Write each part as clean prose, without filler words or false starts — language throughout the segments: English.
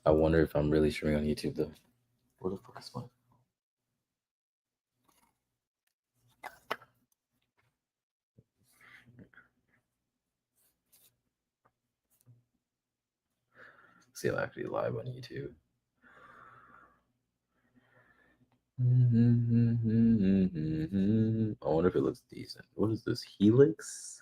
I wonder if I'm really streaming on YouTube though. Where the fuck is my? See, I'm actually live on YouTube. I wonder if it looks decent. What is this? Helix?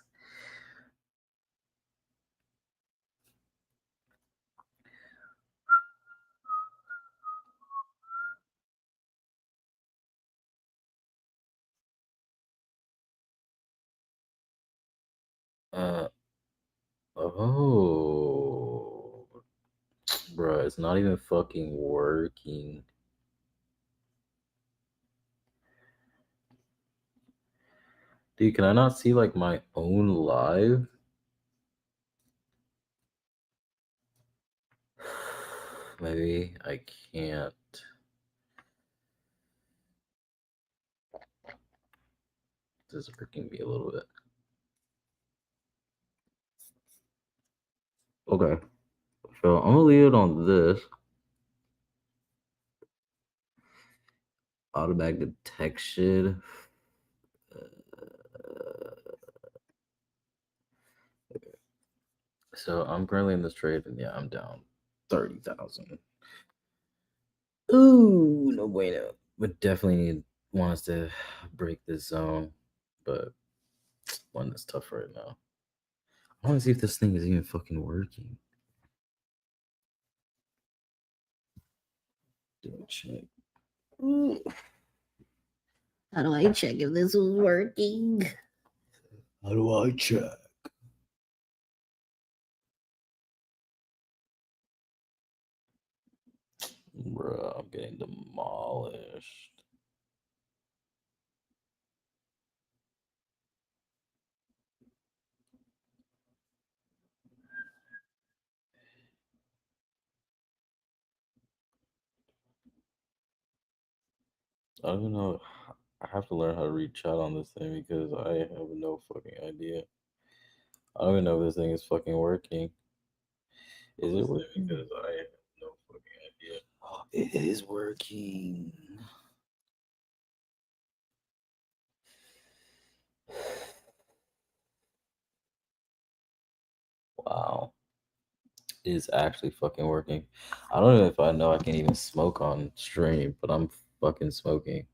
Oh, bro, it's not even fucking working. Dude, can I not see like my own live? Maybe I can't. This is irking me a little bit. Okay, so I'm gonna leave it on this. Automatic detection. So I'm currently in this trade, and yeah, I'm down 30,000. Ooh, no bueno. Would definitely want us to break this zone, but one that's tough right now. I want to see if this thing is even fucking working. Don't check. How do I check if this was working? How do I check? Bruh, I'm getting demolished. I don't even know. I have to learn how to read chat on this thing because I have no fucking idea. I don't even know if this thing is fucking working. Is it working? Because I have no fucking idea. It is working. Wow. It is actually fucking working. I don't know if I know I can even smoke on stream, but I'm fucking smoking.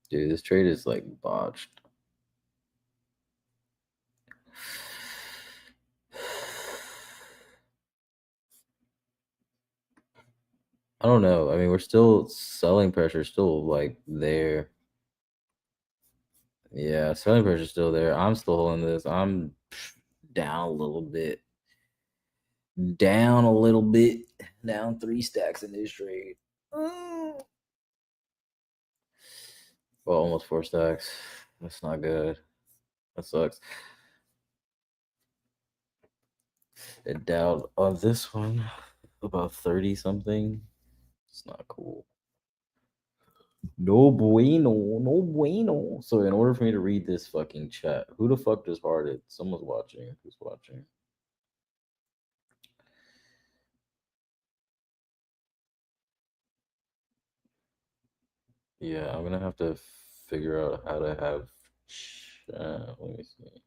Dude, this trade is like botched. I don't know. I mean, we're still selling pressure, still like there. Yeah, selling pressure still there. I'm still holding this. I'm down a little bit. Down a little bit. Down 3 stacks in this trade. Well, almost 4 stacks. That's not good. That sucks. It down on this one about 30 something. It's not cool. No bueno, no bueno. So in order for me to read this fucking chat, who the fuck just hearted? Someone's watching. Who's watching? Yeah, I'm gonna have to figure out how to have chat. Let me see.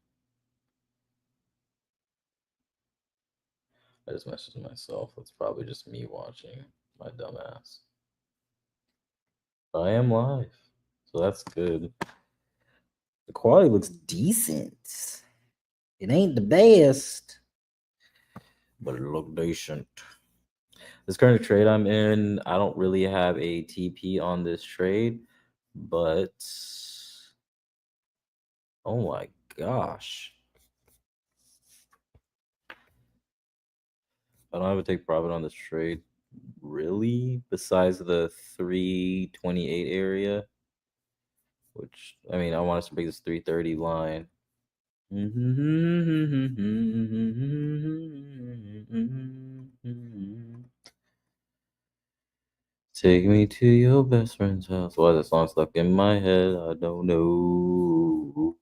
I just messaged myself. That's probably just me watching my dumbass. I am live, so that's good. The quality looks decent. It ain't the best, but it look decent. This current trade I'm in, I don't really have a TP on this trade, but oh my gosh. I don't have to take profit on this trade, really, besides the 328 area, which I mean, I want us to break this 330 line. Take me to your best friend's house. Why is that song stuck in my head? I don't know.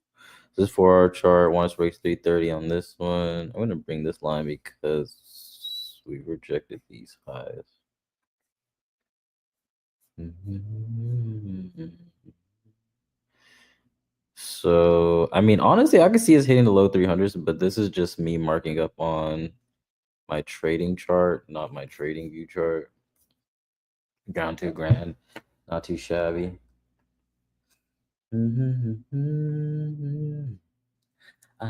This 4-hour chart wants to break 330 on this one. I'm going to bring this line because we rejected these highs. So, I mean, honestly, I can see us hitting the low 300s, but this is just me marking up on my trading chart, not my trading view chart. Down $2,000, not too shabby. I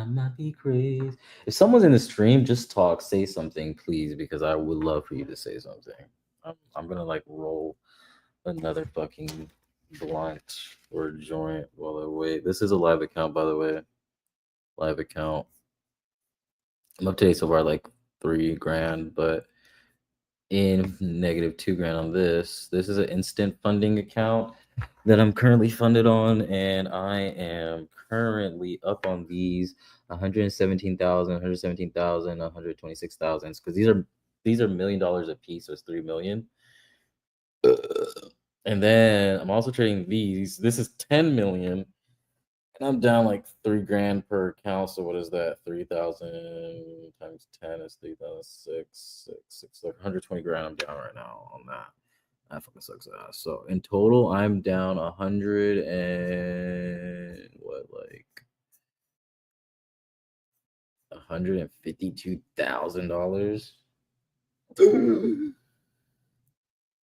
might be crazy. If someone's in the stream, just talk, say something, please, because I would love for you to say something. I'm gonna like roll another fucking blunt or joint while I wait. This is a live account, by the way. Live account. I'm up today so far like $3,000, but in negative $2,000 on this. This is an instant funding account that I'm currently funded on, and I am currently up on these 117,000, 117,000, 126,000 because these are $1 million a piece, so it's 3 million. And then I'm also trading these. This is 10 million, and I'm down like $3,000 per account. So what is that? 3,000 times 10 is 3,006, like 120 grand. I'm down right now on that. That fucking sucks ass. So in total, I'm down 100 and what, like $152,000.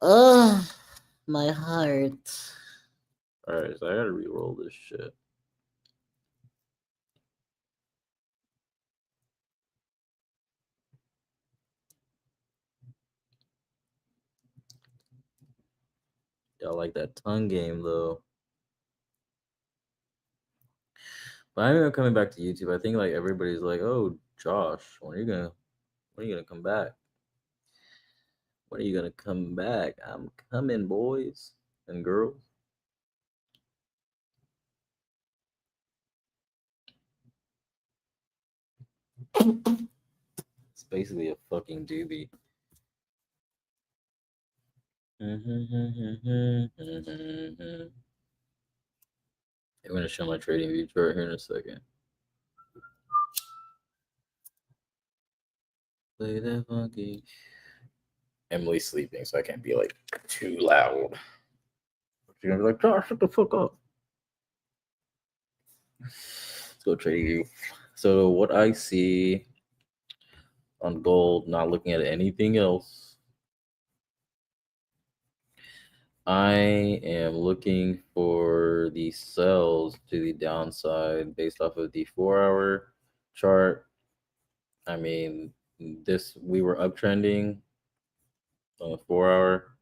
Ugh, my heart. All right, so I gotta re-roll this shit. Y'all like that tongue game though. But I'm coming back to YouTube. I think like everybody's like, "Oh, Josh, when are you gonna come back? When are you gonna come back?" I'm coming, boys and girls. It's basically a fucking doobie. I'm gonna show my trading view chart here in a second. Play that funky. Emily's sleeping, so I can't be like too loud. She's gonna be like, "Josh, shut the fuck up." Let's go trading view. So what I see on gold, not looking at anything else, I am looking for the sells to the downside based off of the 4-hour chart. I mean, we were uptrending on the 4-hour,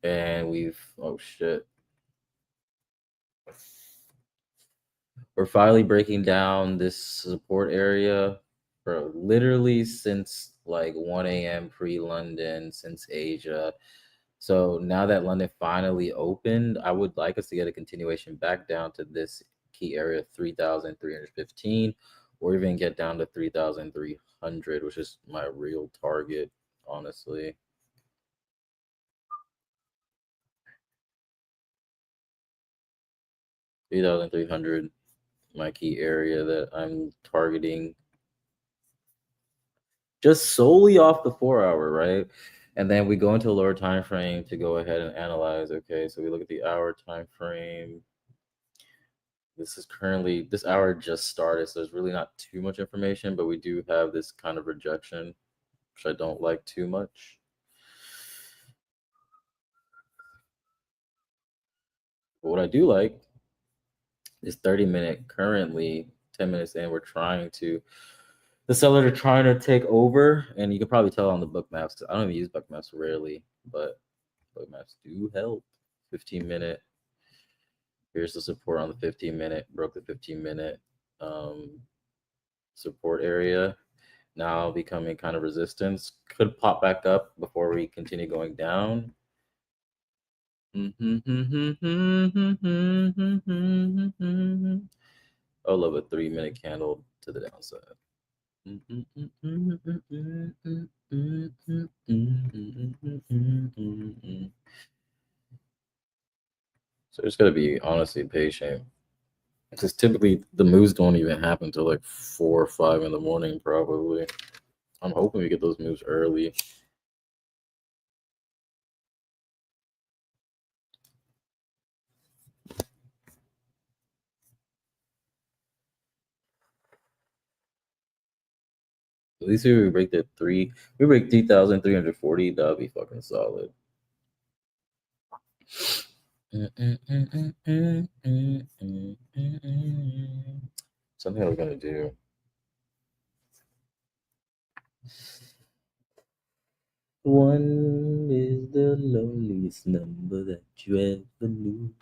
and oh shit, we're finally breaking down this support area for literally since like 1 a.m. pre-London, since Asia. So now that London finally opened, I would like us to get a continuation back down to this key area 3,315, or even get down to 3,300, which is my real target, honestly. $3,300, my key area that I'm targeting, just solely off the 4-hour, right? And then we go into a lower time frame to go ahead and analyze. Okay, so we look at the hour time frame. This hour just started, so there's really not too much information, but we do have this kind of rejection, which I don't like too much. But what I do like is 30-minute. Currently 10 minutes in, the sellers are trying to take over, and you can probably tell on the Bookmaps. I don't even use Bookmaps rarely, but Bookmaps do help. 15-minute. Here's the support on the 15-minute. Broke the 15-minute support area. Now becoming kind of resistance. Could pop back up before we continue going down. I love a 3-minute candle to the downside. So just gotta be honestly patient. Because typically the moves don't even happen until like 4 or 5 in the morning, probably. I'm hoping we get those moves early. At least if we break that we break 3,340, that'd be fucking solid. Something I was gonna do. One is the loneliest number that you ever knew.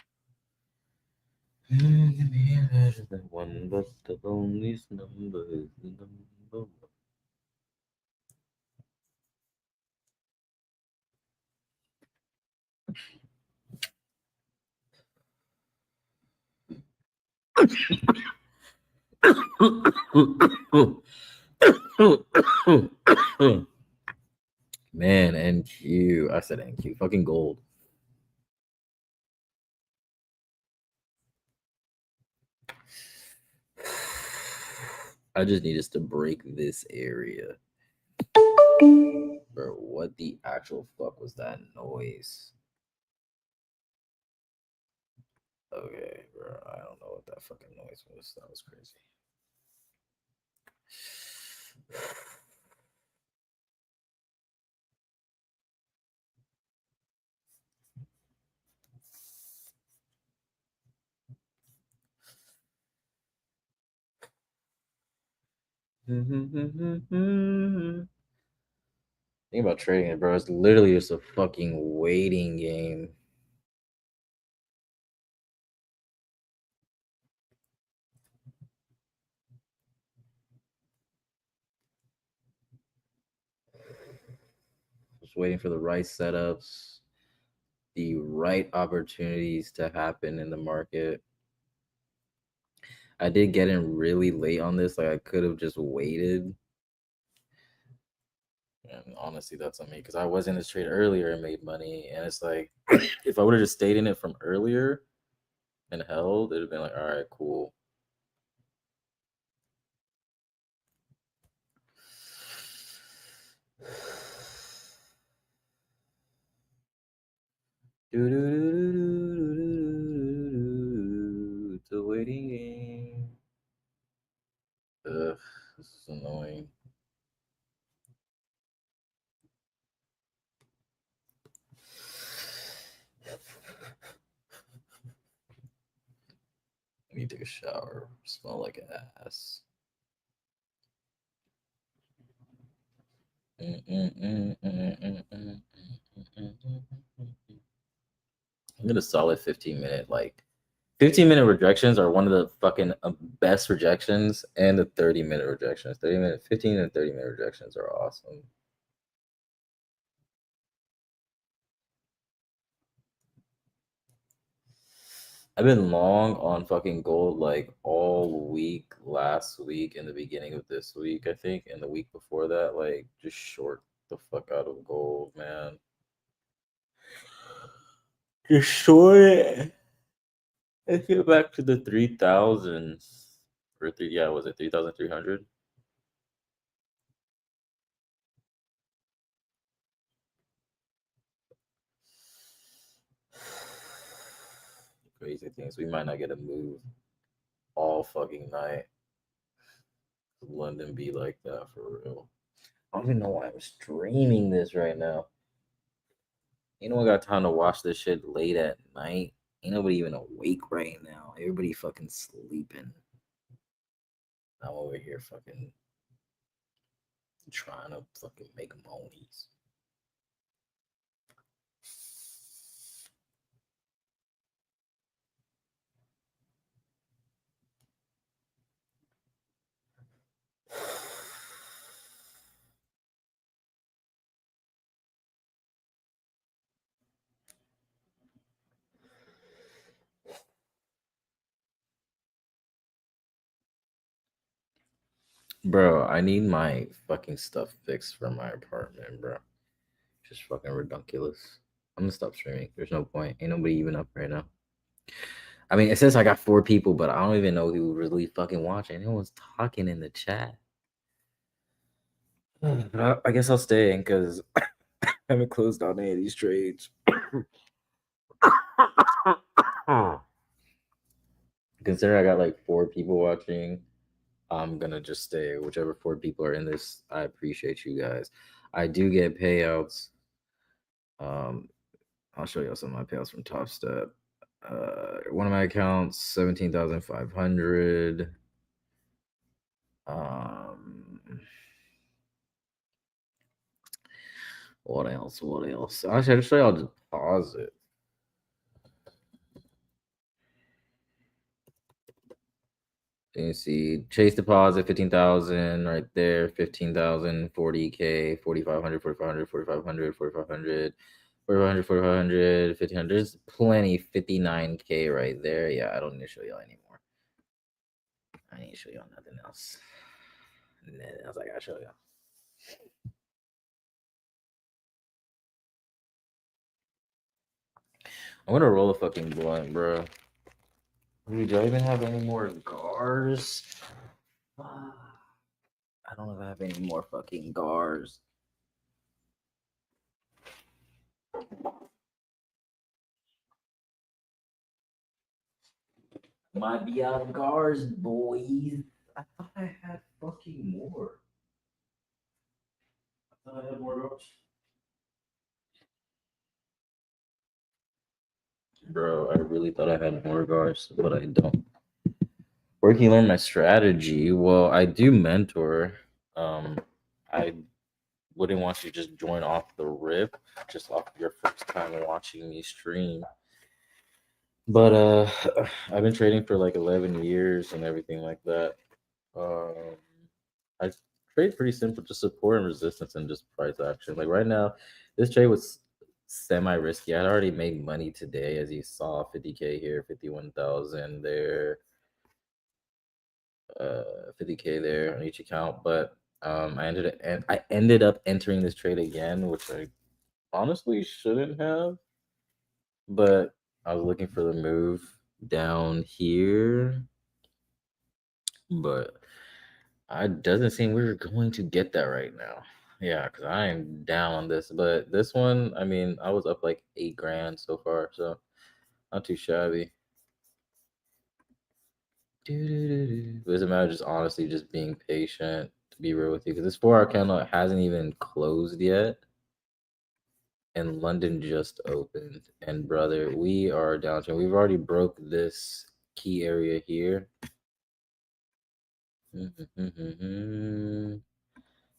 That one, but the loneliest number is the number one. Man, NQ. I said NQ. Fucking gold. I just need us to break this area. Bro, what the actual fuck was that noise? Okay, bro. I don't know what that fucking noise was. That was crazy. Think about trading it, bro. It's literally just a fucking waiting game. Just waiting for the right setups, the right opportunities to happen in the market. I did get in really late on this. Like I could have just waited. And honestly, that's on me because I was in this trade earlier and made money. And it's like, if I would have just stayed in it from earlier and held, it'd have been like, all right, cool. It's a waiting game. Ugh, this is annoying. I need to take a shower. Smell like ass. I'm gonna solid 15-minute. Like 15-minute rejections are one of the fucking best rejections, and the 30-minute rejections. 30-minute, 15 and 30-minute rejections are awesome. I've been long on fucking gold like all week, last week, and the beginning of this week, I think, and the week before that, like just short the fuck out of gold, man. Just short it. Let's get back to the 3,000s. Or yeah, was it 3,300? Crazy things. We might not get a move all fucking night. London be like that for real. I don't even know why I'm streaming this right now. Ain't no one got time to watch this shit late at night. Ain't nobody even awake right now. Everybody fucking sleeping. I'm over here fucking trying to fucking make monies. Bro, I need my fucking stuff fixed for my apartment, bro. Just fucking ridiculous. I'm gonna stop streaming. There's no point. Ain't nobody even up right now. I mean, it says I got 4 people, but I don't even know who really fucking watching. No one's talking in the chat. I guess I'll stay because I haven't closed on any of these trades. Consider I got like 4 people watching. I'm gonna just stay. Whichever 4 people are in this, I appreciate you guys. I do get payouts. I'll show you some of my payouts from Top Step. One of my accounts, 17,500. What else? What else? Actually, I'll show you. I'll just pause it. You can see Chase deposit 15,000 right there, 15,000, 40K, 4,500, 4,500, 4,500, 4,500, 4,500, 4,500, 1,500. There's plenty, 59K right there. Yeah, I don't need to show y'all anymore. I need to show y'all nothing else. Nothing else I gotta show y'all. I'm gonna roll a fucking blunt, bro. Dude, do I even have any more GARs? I don't know if I have any more fucking GARs. Might be out of GARs, boys. I thought I had fucking more. I thought I had more GARs. Bro, I really thought I had more GARs, but I don't. Where can you learn my strategy? Well, I do mentor. I wouldn't want you to just join off the rip, just off your first time watching me stream. But I've been trading for like 11 years and everything like that. I trade pretty simple, just support and resistance and just price action. Like right now, this trade was semi risky. I'd already made money today, as you saw, 50K here, 51,000 there, 50K there on each account. But I ended up entering this trade again, which I honestly shouldn't have. But I was looking for the move down here, but it doesn't seem we're going to get that right now. Yeah, because I am down on this. But this one, I mean, I was up like 8 grand so far, so not too shabby. But it's a matter of just honestly just being patient, to be real with you, because this 4 hour candle hasn't even closed yet. And London just opened. And brother, we are down to, we've already broke this key area here.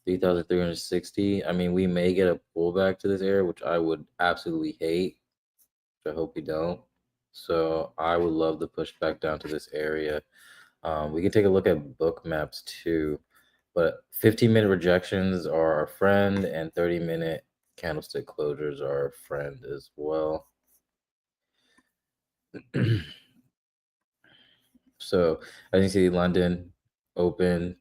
3,360. I mean, we may get a pullback to this area, which I would absolutely hate. Which I hope we don't. So I would love to push back down to this area. We can take a look at book maps too. But 15-minute rejections are our friend, and 30-minute candlestick closures are our friend as well. So as you see, London open.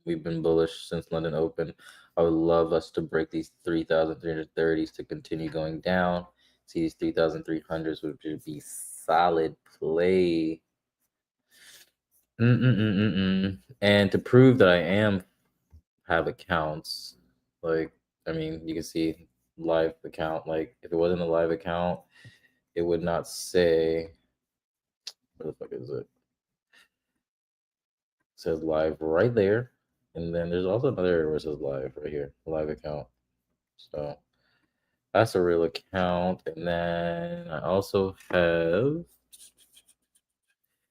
We've been bullish since London open. I would love us to break these 3,330s to continue going down. See these 3,300s, which would be solid play. And to prove that I have accounts, like, I mean, you can see live account. Like, if it wasn't a live account, it would not say, where the fuck is it? It says live right there. And then there's also another area where it says live right here, live account. So that's a real account. And then I also have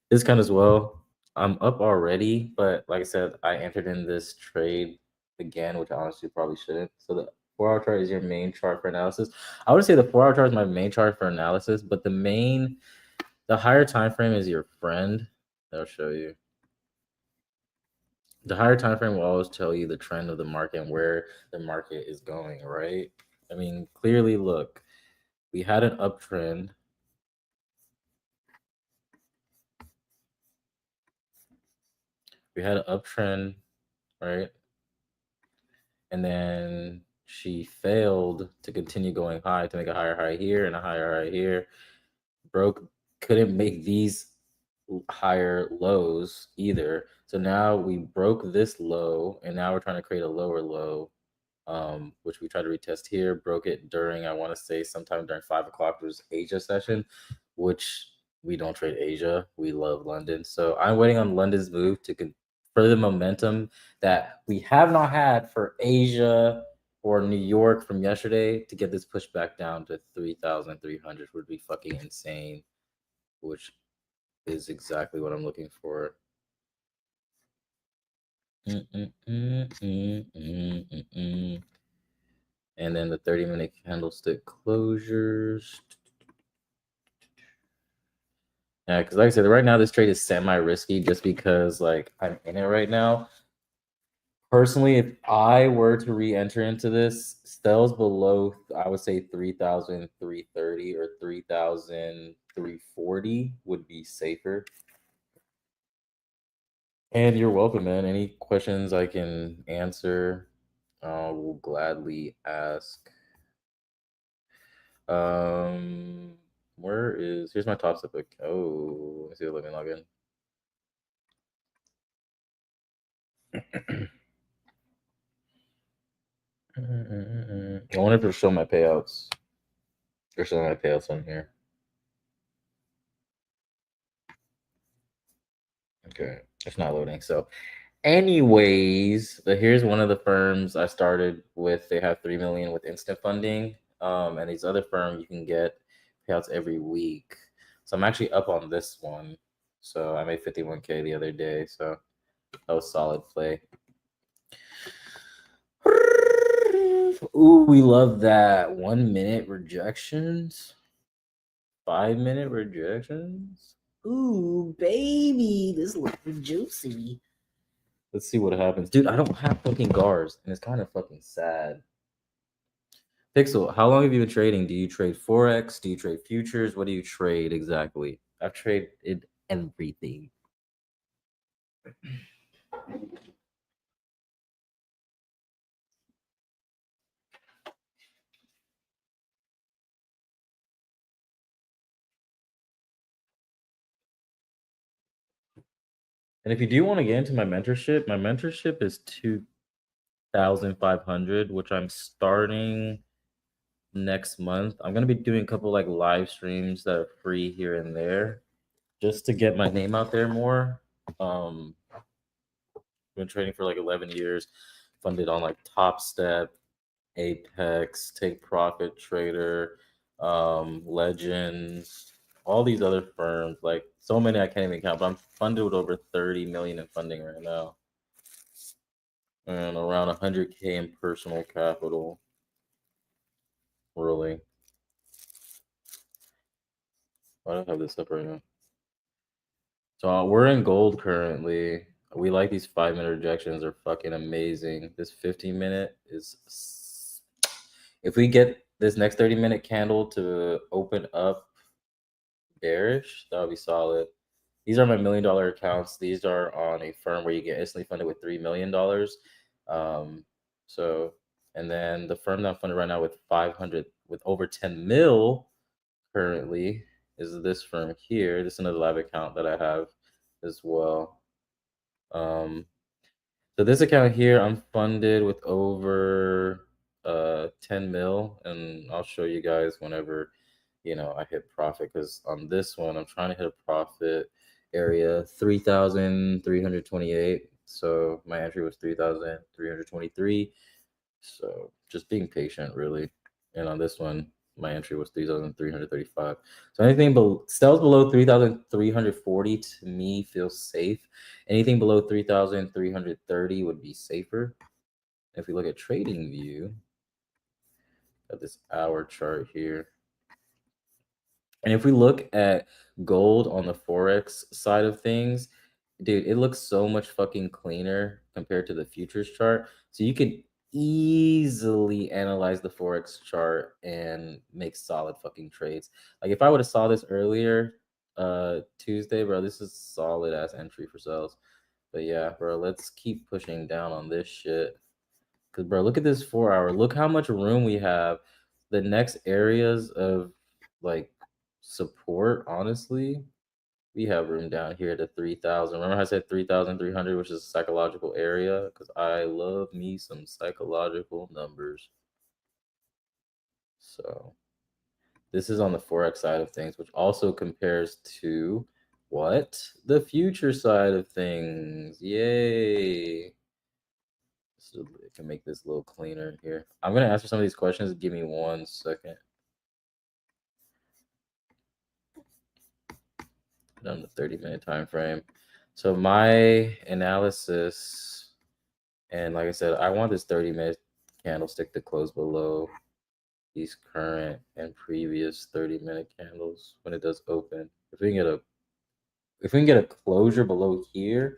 this kind as well. I'm up already, but like I said, I entered in this trade again, which I honestly probably shouldn't. So the 4 hour chart is your main chart for analysis. I would say the 4 hour chart is my main chart for analysis, but the higher time frame is your friend. I'll show you. The higher time frame will always tell you the trend of the market and where the market is going, right? I mean, clearly, look, we had an uptrend. We had an uptrend, right? And then she failed to continue going high to make a higher high here and a higher high here. Broke couldn't make these higher lows either. So now we broke this low, and now we're trying to create a lower low, which we tried to retest here. Broke it during, I want to say, sometime during 5 o'clock. There was Asia session, which we don't trade Asia. We love London. So I'm waiting on London's move to further momentum that we have not had for Asia or New York from yesterday to get this pushed back down to 3,300 would be fucking insane, which is exactly what I'm looking for. And then the 30-minute candlestick closures. Yeah, because like I said, right now this trade is semi-risky just because like I'm in it right now. Personally, if I were to re-enter into this, sells below, I would say 3,330 or 3,340 would be safer. And you're welcome, man. Any questions I can answer, will gladly ask. Here's my top step. Oh, let me see. Let me log in. I wonder if it'll show my payouts. Or show my payouts on here. Okay, it's not loading. So, anyways, here's one of the firms I started with. They have 3 million with instant funding. And these other firms you can get payouts every week. So I'm actually up on this one. So I made 51K the other day. So that was solid play. Ooh, we love that. 1 minute rejections. 5-minute rejections. Ooh, baby, this looks juicy. Let's see what happens. Dude, I don't have fucking GARs, and it's kind of fucking sad. Pixel, how long have you been trading? Do you trade Forex? Do you trade futures? What do you trade exactly? I've traded everything. And if you do want to get into my mentorship is 2,500, which I'm starting next month. I'm gonna be doing a couple like live streams that are free here and there, just to get my name out there more. Been trading for like 11 years, funded on like Top Step, Apex, Take Profit Trader, Legends, all these other firms, like so many I can't even count, but I'm funded with over 30 million in funding right now. And around 100K in personal capital. Really. Why do I have this up right now? So we're in gold currently. We like these 5-minute rejections. They're fucking amazing. This 15-minute is... If we get this next 30-minute candle to open up bearish, that would be solid. These are my $1 million accounts. These are on a firm where you get instantly funded with $3 million. So, and then the firm that I'm funded right now with 500, with over 10 mil currently is this firm here. This is another live account that I have as well. So this account here, I'm funded with over 10 mil, and I'll show you guys whenever, I hit profit, because on this one, I'm trying to hit a profit area 3,328. So my entry was 3,323. So just being patient, really. And on this one, my entry was 3,335. So anything sells below 3,340 to me feels safe. Anything below 3,330 would be safer. If we look at Trading View, got this hour chart here. And if we look at gold on the Forex side of things, dude, it looks so much fucking cleaner compared to the futures chart. So you could easily analyze the Forex chart and make solid fucking trades. Like if I would have saw this earlier, Tuesday, bro, this is solid ass entry for sales. But yeah, bro, let's keep pushing down on this shit. Cause bro, look at this 4 hour. Look how much room we have. The next areas of like support, honestly, we have room down here to 3,000. Remember how I said 3,300, which is a psychological area? Because I love me some psychological numbers. So this is on the Forex side of things, which also compares to what? The future side of things. Yay. So I can make this a little cleaner here. I'm going to answer some of these questions. Give me 1 second. Done the 30-minute time frame. So my analysis, and like I said, I want this 30-minute candlestick to close below these current and previous 30-minute candles when it does open. If we can get a closure below here,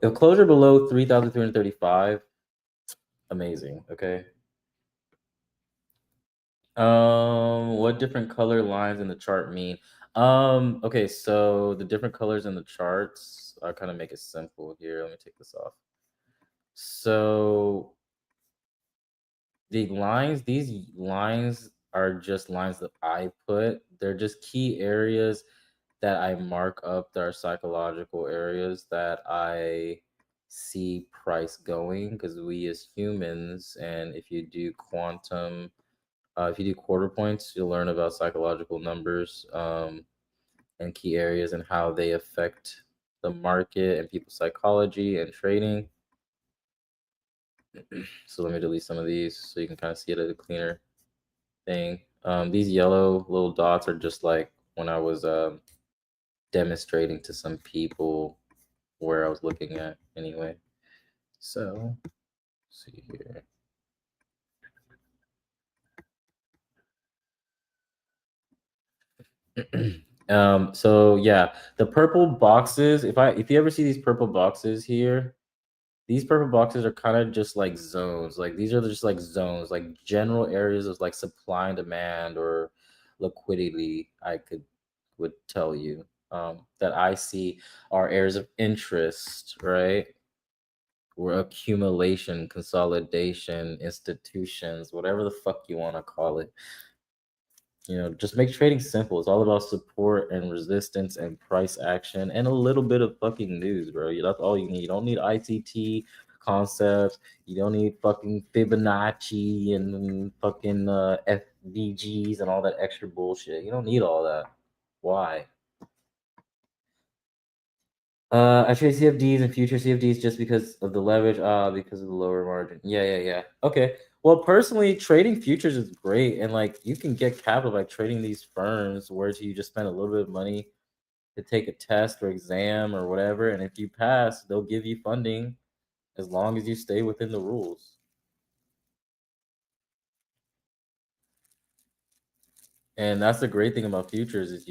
a closure below 3,335, amazing. Okay. What different color lines in the chart mean? Okay, so the different colors in the charts, I'll kind of make it simple here. Let me take this off. So these lines are just lines that I put. They're just key areas that I mark up that are psychological areas that I see price going, because we as humans, and if you do quantum, if you do quarter points, you'll learn about psychological numbers and key areas and how they affect the market and people's psychology and trading. So let me delete some of these so you can kind of see it at a cleaner thing. These yellow little dots are just like when I was demonstrating to some people where I was looking at anyway. So let's see here. So yeah, the purple boxes, if you ever see these purple boxes here, these purple boxes are kind of just like zones. Like these are just like zones, like general areas of like supply and demand or liquidity, would tell you that I see are areas of interest, right? Or accumulation, consolidation, institutions, whatever the fuck you want to call it. Just make trading simple. It's all about support and resistance and price action and a little bit of fucking news, bro. That's all you need. You don't need ICT concepts. You don't need fucking Fibonacci and fucking FVGs and all that extra bullshit. You don't need all that. Why? I trade CFDs and future CFDs just because of the leverage, because of the lower margin. Yeah. Okay. Well, personally, trading futures is great, and like you can get capital by trading these firms, whereas you just spend a little bit of money to take a test or exam or whatever, and if you pass, they'll give you funding as long as you stay within the rules. And that's the great thing about futures is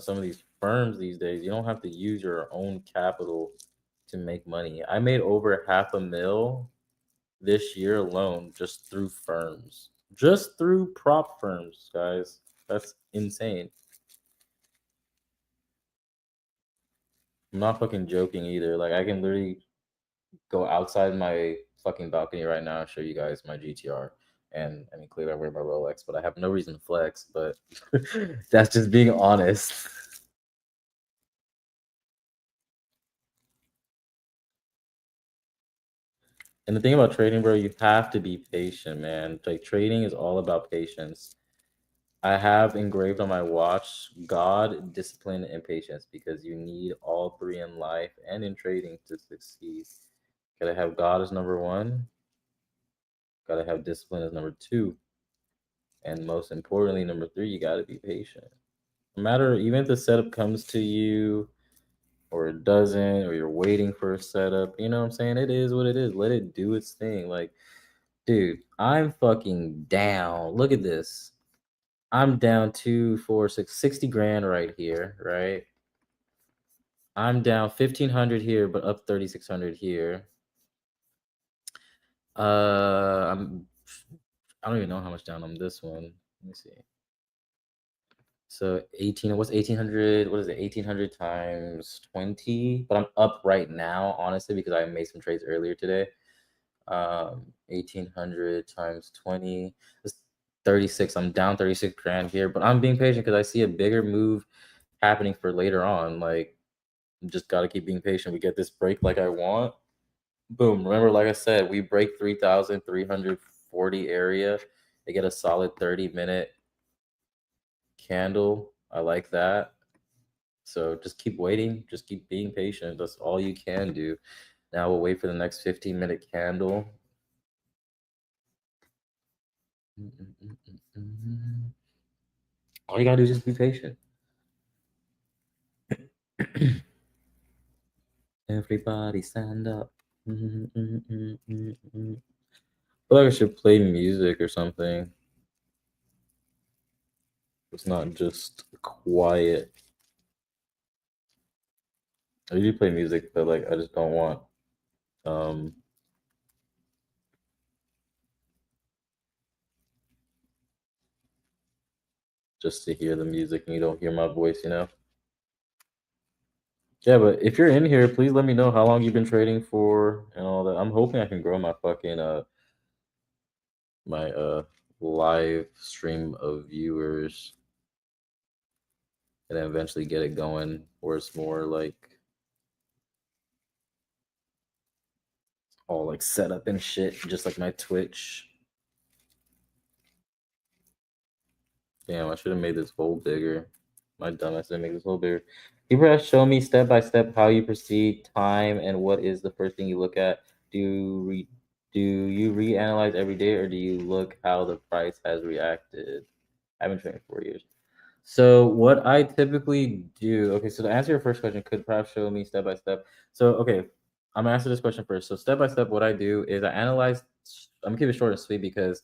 some of these firms these days, you don't have to use your own capital to make money. I made over $500,000 this year alone just through firms, just through prop firms, guys. That's insane. I'm not fucking joking either. Like I can literally go outside my fucking balcony right now and show you guys my GTR. And I mean, clearly I wear my Rolex, but I have no reason to flex. But that's just being honest. And the thing about trading, bro, you have to be patient, man. Like trading is all about patience. I have engraved on my watch God, discipline, and patience, because you need all three in life and in trading to succeed. Gotta have God as number one, gotta have discipline as number two, and most importantly, number three, you gotta be patient. No matter, even if the setup comes to you or it doesn't, or you're waiting for a setup, you know what I'm saying? It is what it is. Let it do its thing. Like, dude, I'm fucking down. Look at this. I'm down 2, 4, 6, 60 grand right here, right? I'm down 1,500 here, but up 3,600 here. I don't even know how much down on this one. Let me see. So 18, what's 1,800? What is it? 1,800 times 20. But I'm up right now, honestly, because I made some trades earlier today. 1,800 times 20. 36. I'm down 36 grand here, but I'm being patient because I see a bigger move happening for later on. Like, just got to keep being patient. We get this break like I want. Boom. Remember, like I said, we break 3,340 area. They get a solid 30-minute candle. I like that. So just keep waiting. Just keep being patient. That's all you can do. Now we'll wait for the next 15-minute candle. All you gotta do is just be patient. Everybody stand up. I feel like I should play music or something. It's not just quiet. I usually play music, but like I just don't want just to hear the music and you don't hear my voice, you know? Yeah, but if you're in here, please let me know how long you've been trading for and all that. I'm hoping I can grow my fucking my live stream of viewers and then eventually get it going where it's more like all like set up and shit, just like my Twitch. Damn, I should have made this hole bigger. My dumbass didn't make this hole bigger. You perhaps show me step by step how you proceed, time, and what is the first thing you look at? Do you reanalyze every day, or do you look how the price has reacted? I've been trading for 4 years. So what I typically do, okay, so to answer your first question, could perhaps show me step by step. So okay, I'm gonna answer this question first. So step by step, what I do is I analyze. I'm gonna keep it short and sweet because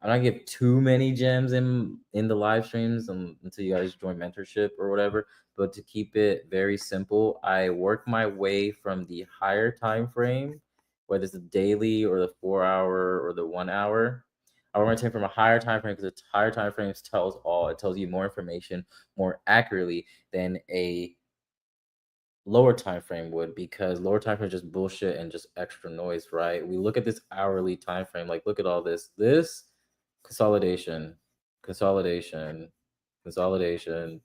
I'm not gonna give too many gems in the live streams until you guys join mentorship or whatever. But to keep it very simple, I work my way from the higher time frame, whether it's the daily or the 4 hour or the 1 hour. I want to take from a higher time frame because the higher time frames tells all. It tells you more information more accurately than a lower time frame would, because lower time frame is just bullshit and just extra noise, right? We look at this hourly time frame, like look at all this. This consolidation, consolidation, consolidation,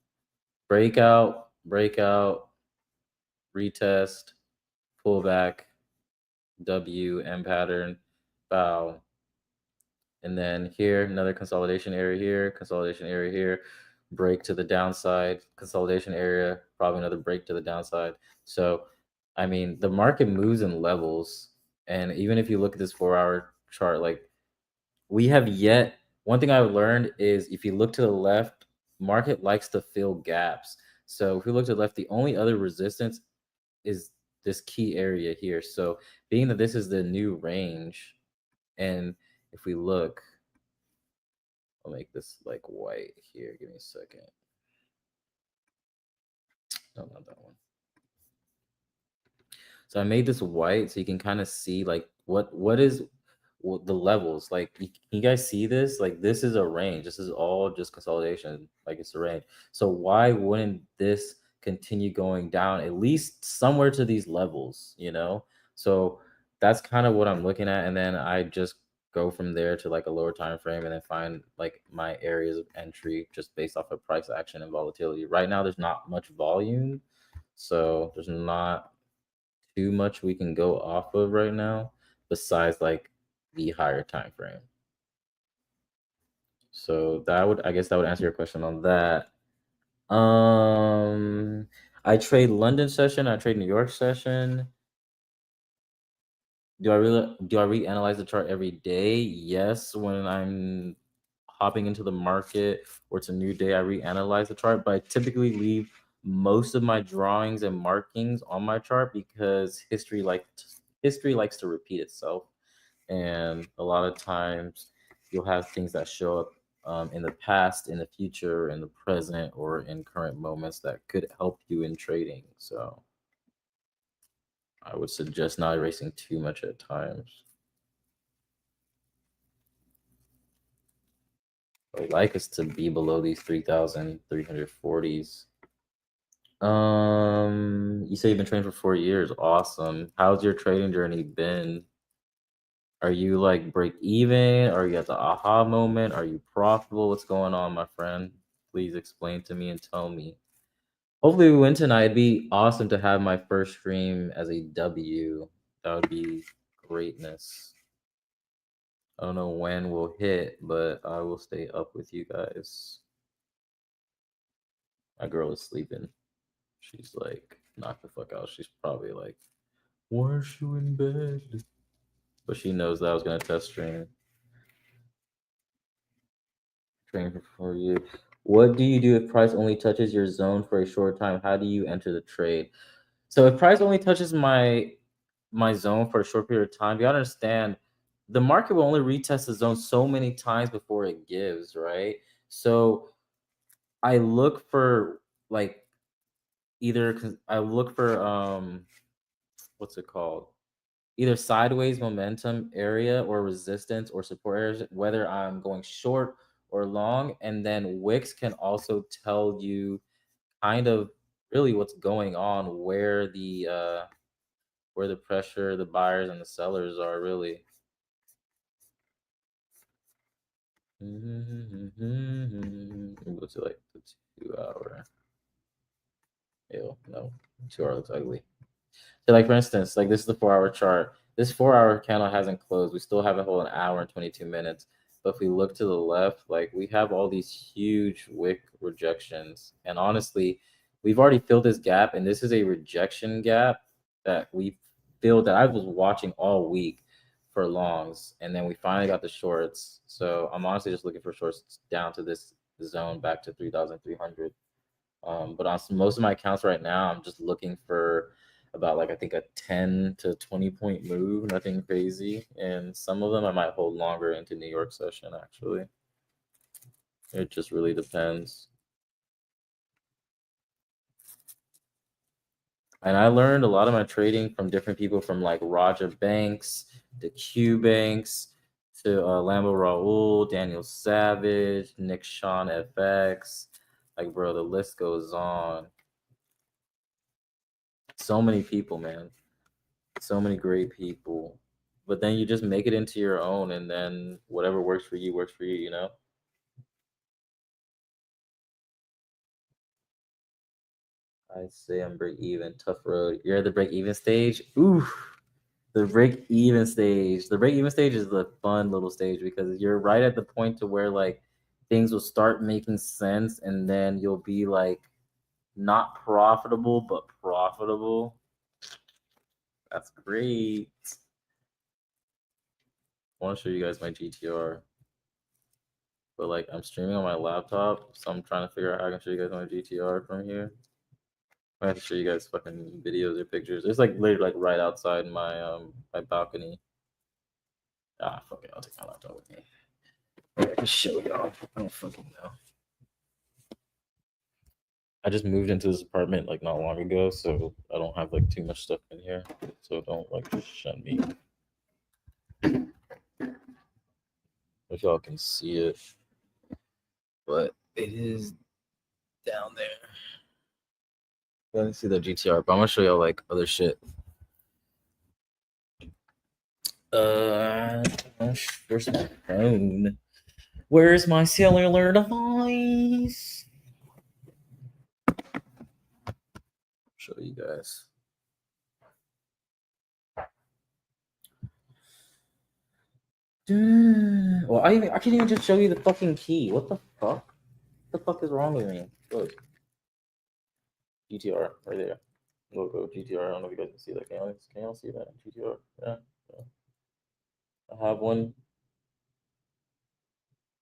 breakout, breakout, retest, pullback, W, M pattern, bow. And then here, another consolidation area here, consolidation area here, break to the downside, consolidation area, probably another break to the downside. So, I mean, the market moves in levels. And even if you look at this 4 hour chart, like we have yet, one thing I've learned is if you look to the left, market likes to fill gaps. So if we look to the left, the only other resistance is this key area here. So being that this is the new range, and if we look, I'll make this like white here. Give me a second. No, not that one. So I made this white so you can kind of see like what is the levels. Like, can you guys see this? Like, this is a range. This is all just consolidation. Like, it's a range. So why wouldn't this continue going down at least somewhere to these levels, you know? So that's kind of what I'm looking at, and then I just go from there to like a lower time frame and then find like my areas of entry just based off of price action and volatility. Right now there's not much volume, so there's not too much we can go off of right now besides like the higher time frame. So that would, I guess that would answer your question on that. I trade London session, I trade New York session. Do I reanalyze the chart every day? Yes, when I'm hopping into the market or it's a new day, I reanalyze the chart, but I typically leave most of my drawings and markings on my chart because history likes to repeat itself, and a lot of times you'll have things that show up in the past, in the future, in the present, or in current moments that could help you in trading. So I would suggest not erasing too much at times. I would like us to be below these 3,340s. You say you've been trading for 4 years. Awesome. How's your trading journey been? Are you like break even? Are you at the aha moment? Are you profitable? What's going on, my friend? Please explain to me and tell me. Hopefully we win tonight. It'd be awesome to have my first stream as a W. That would be greatness. I don't know when we'll hit, but I will stay up with you guys. My girl is sleeping. She's like, knock the fuck out. She's probably like, why are you in bed? But she knows that I was gonna test stream. Training for 4 years. What do you do if price only touches your zone for a short time? How do you enter the trade? So if price only touches my zone for a short period of time, you gotta understand the market will only retest the zone so many times before it gives, right? So I look for like I look for what's it called? Either sideways momentum area or resistance or support areas, whether I'm going short or long. And then Wix can also tell you kind of really what's going on, where the pressure, the buyers and the sellers are really. Go to like the 2 hour. Ew, no, 2 hour looks ugly. So like for instance, like this is the 4 hour chart. This 4 hour candle hasn't closed. We still have a whole an hour and 22 minutes. But if we look to the left, like we have all these huge wick rejections. And honestly, we've already filled this gap, and this is a rejection gap that we filled that I was watching all week for longs. And then we finally got the shorts. So I'm honestly just looking for shorts down to this zone back to 3,300. But on most of my accounts right now, I'm just looking for about like I think a 10 to 20 point move, nothing crazy. And some of them I might hold longer into New York session actually. It just really depends. And I learned a lot of my trading from different people, from like Roger Banks to Q Banks to Lambo Raul, Daniel Savage, Nick Sean FX. Like, bro, the list goes on. So many people, man. So many great people. But then you just make it into your own, and then whatever works for you, you know? I say I'm break even, tough road. You're at the break even stage. Ooh, the break even stage. The break even stage is the fun little stage because you're right at the point to where like things will start making sense, and then you'll be like not profitable but profitable. That's great. I want to show you guys my GTR, but like I'm streaming on my laptop, so I'm trying to figure out how I can show you guys my GTR from here. I have to show you guys fucking videos or pictures. It's like literally like right outside my my balcony. Ah, fuck it. I'll take my laptop with me. I can show y'all. I don't fucking know. I just moved into this apartment like not long ago, so I don't have like too much stuff in here. So don't like shun me. If y'all can see it, but it is down there. I didn't see the GTR, but I'm gonna show y'all like other shit. Where's my phone? Where's my cellular device? Show you guys. Well, I can't even just show you the fucking key. What the fuck? What the fuck is wrong with me? Look. GTR right there. Logo GTR. I don't know if you guys can see that. Can y'all see that? GTR. Yeah. I have one.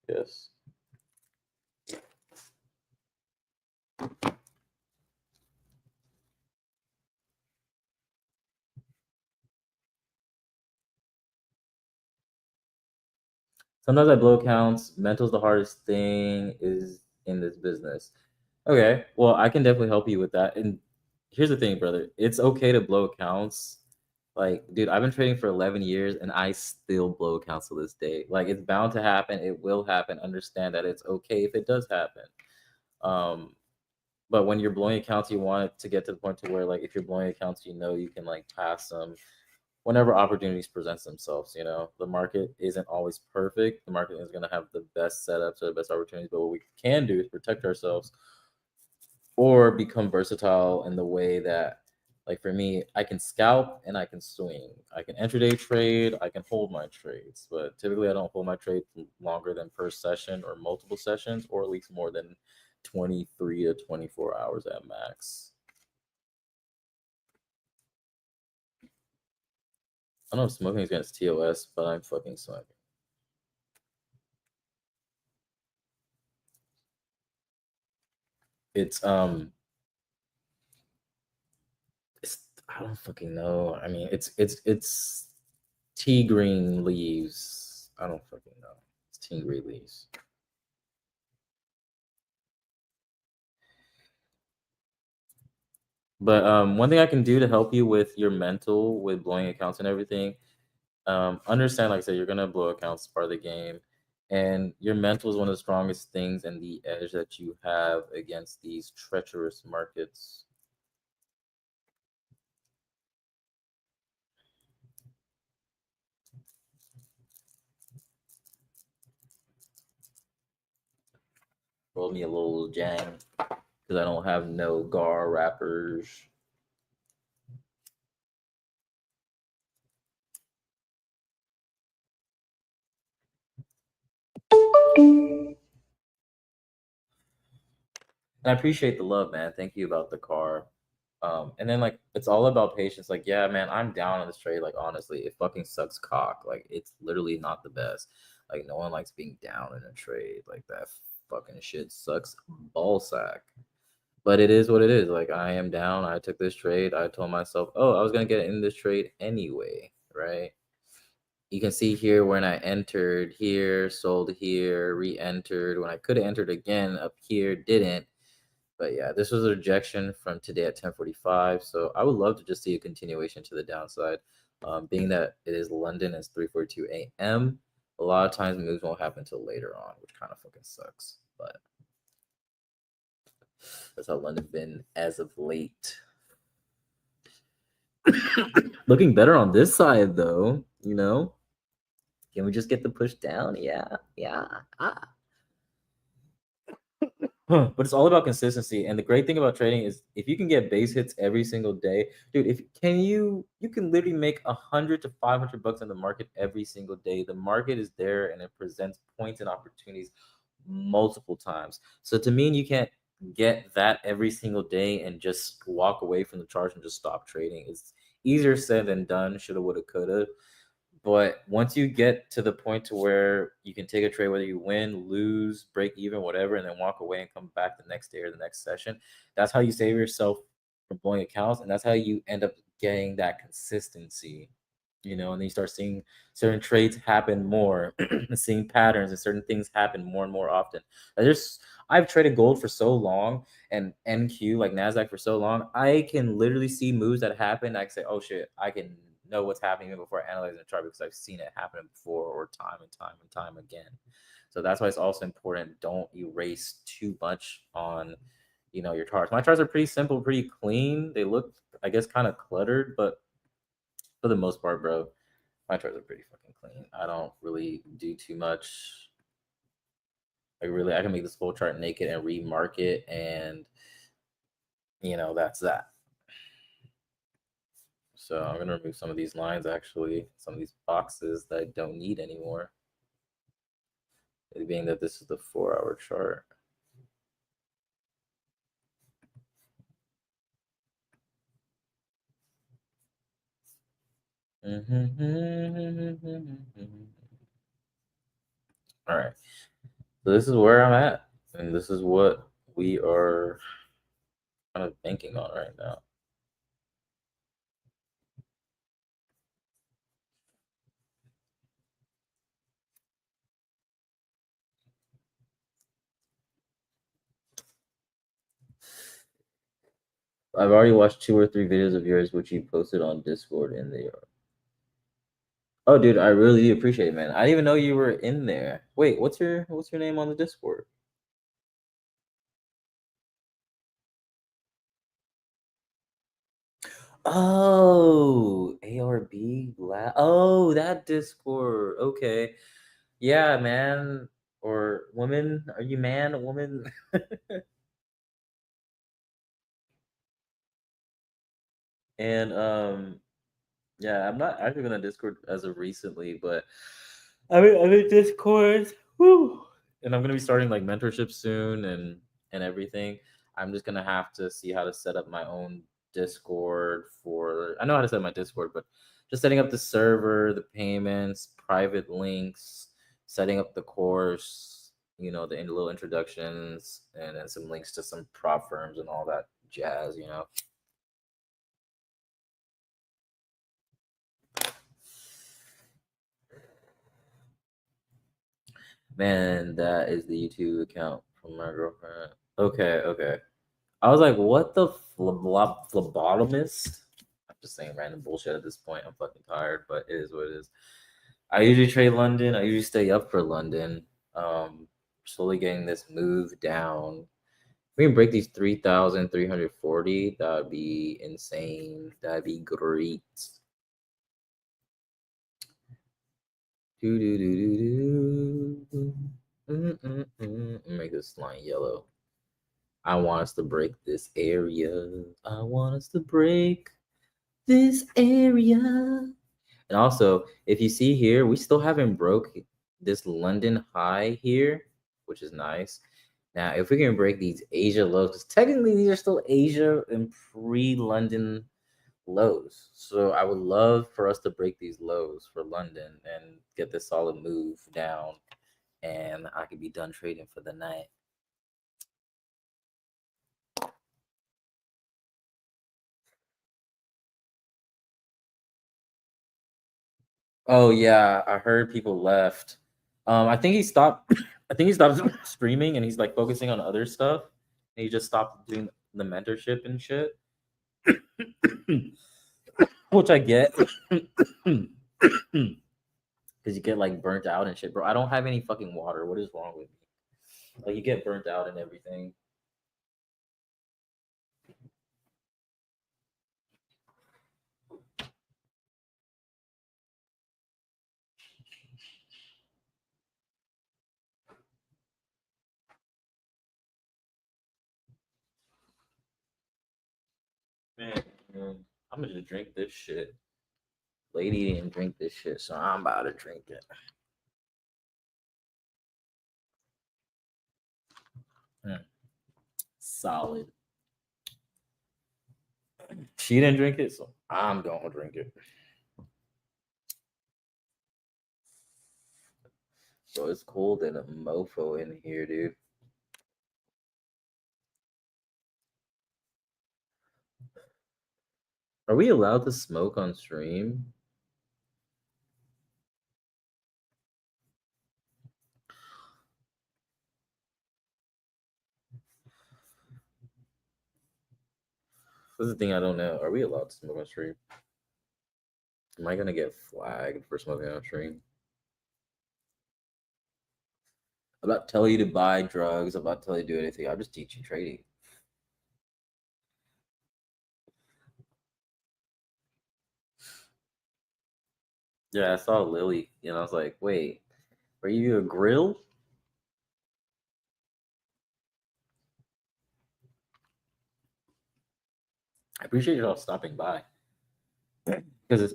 Yes. Sometimes I blow counts. Mental's the hardest thing is in this business. Okay, well, I can definitely help you with that. And here's the thing, brother. It's okay to blow accounts. Like, dude, I've been trading for 11 years and I still blow accounts to this day. Like, it's bound to happen. It will happen. Understand that it's okay if it does happen. But when you're blowing accounts, you want it to get to the point to where, like, if you're blowing accounts, you know you can like pass them, whenever opportunities presents themselves. You know, the market isn't always perfect. The market is going to have the best setups or the best opportunities, but what we can do is protect ourselves or become versatile in the way that, like for me, I can scalp and I can swing. I can intraday trade, I can hold my trades, but typically I don't hold my trade longer than per session or multiple sessions, or at least more than 23 to 24 hours at max. I don't know if smoking is against TOS, but I'm fucking smoking. It's I don't fucking know. I mean, it's tea green leaves. I don't fucking know. It's tea green leaves. But one thing I can do to help you with your mental, with blowing accounts and everything, understand, like I said, you're gonna blow accounts, part of the game, and your mental is one of the strongest things and the edge that you have against these treacherous markets. Roll me a little jang because I don't have no gar wrappers. And I appreciate the love, man. Thank you about the car. And then like it's all about patience. Like, yeah, man, I'm down on this trade. Like, honestly, it fucking sucks cock. Like, it's literally not the best. Like, no one likes being down in a trade. Like that fucking shit sucks ball sack. But it is what it is. Like, I am down. I took this trade. I told myself, oh, I was gonna get in this trade anyway, right? You can see here when I entered here, sold here, re-entered. When I could have entered again up here, didn't. But yeah, this was a rejection from today at 10:45. So I would love to just see a continuation to the downside. Being that it is London, it's 3:42 a.m. A lot of times moves won't happen until later on, which kind of fucking sucks. But that's how London's been as of late. Looking better on this side though, you know? Can we just get the push down? Yeah. Ah. But it's all about consistency. And the great thing about trading is if you can get base hits every single day, dude, if can you can literally make 100 to 500 bucks in the market every single day. The market is there and it presents points and opportunities multiple times. So to me, you can't get that every single day and just walk away from the charts and just stop trading. It's easier said than done. Shoulda, woulda, coulda. But once you get to the point to where you can take a trade, whether you win, lose, break even, whatever, and then walk away and come back the next day or the next session, that's how you save yourself from blowing accounts. And that's how you end up getting that consistency, you know, and then you start seeing certain trades happen more, seeing patterns and certain things happen more and more often. I've traded gold for so long and NQ like NASDAQ for so long. I can literally see moves that happen. I can say, oh shit, I can know what's happening even before analyzing the chart because I've seen it happen before or time and time and time again. So that's why it's also important. Don't erase too much on, you know, your charts. My charts are pretty simple, pretty clean. They look, I guess, kind of cluttered, but for the most part, bro, my charts are pretty fucking clean. I don't really do too much. I can make this full chart naked and remark it, and you know, that's that. So I'm gonna remove some of these lines, actually, some of these boxes that I don't need anymore. It being that this is the 4-hour chart. All right. So this is where I'm at, and this is what we are kind of banking on right now. I've already watched 2 or 3 videos of yours, which you posted on Discord in there. Oh, dude, I really do appreciate it, man. I didn't even know you were in there. Wait, what's your name on the Discord? Oh, ARB oh, that Discord. Okay. Yeah, man. Or woman. Are you man, woman? And yeah, I'm not active in a Discord as of recently, but I'm in Discord. Woo. And I'm gonna be starting like mentorship soon and everything. I'm just gonna have to see how to set up my own Discord for I know how to set up my Discord, but just setting up the server, the payments, private links, setting up the course, the little introductions, and then some links to some prop firms and all that jazz. Man, that is the YouTube account from my girlfriend. Okay. I was like, what the phlebotomist? I'm just saying random bullshit at this point. I'm fucking tired, but it is what it is. I usually trade London. I usually stay up for London. Slowly getting this move down. If we can break these 3,340, that would be insane. That'd be great. Make this line yellow. I want us to break this area. I want us to break this area. And also, if you see here, we still haven't broke this London high here, which is nice. Now, if we can break these Asia lows, because technically these are still Asia and pre-London lows. So I would love for us to break these lows for London and get this solid move down, and I could be done trading for the night. Oh yeah, I heard people left. I think he stopped. I think he stopped streaming and he's like focusing on other stuff. And he just stopped doing the mentorship and shit, which I get. Because you get like burnt out and shit, bro. I don't have any fucking water. What is wrong with me? Like you get burnt out and everything. Man, I'm gonna just drink this shit. Lady didn't drink this shit, so I'm about to drink it. Solid. She didn't drink it, so I'm gonna drink it. So it's cold and a mofo in here, dude. Are we allowed to smoke on stream? This is the thing I don't know. Are we allowed to smoke on stream? Am I gonna get flagged for smoking on stream? I'm not telling you to buy drugs. I'm not telling you to do anything. I'm just teaching trading. Yeah, I saw Lily, and I was like, wait, are you a grill? I appreciate y'all stopping by. Because it's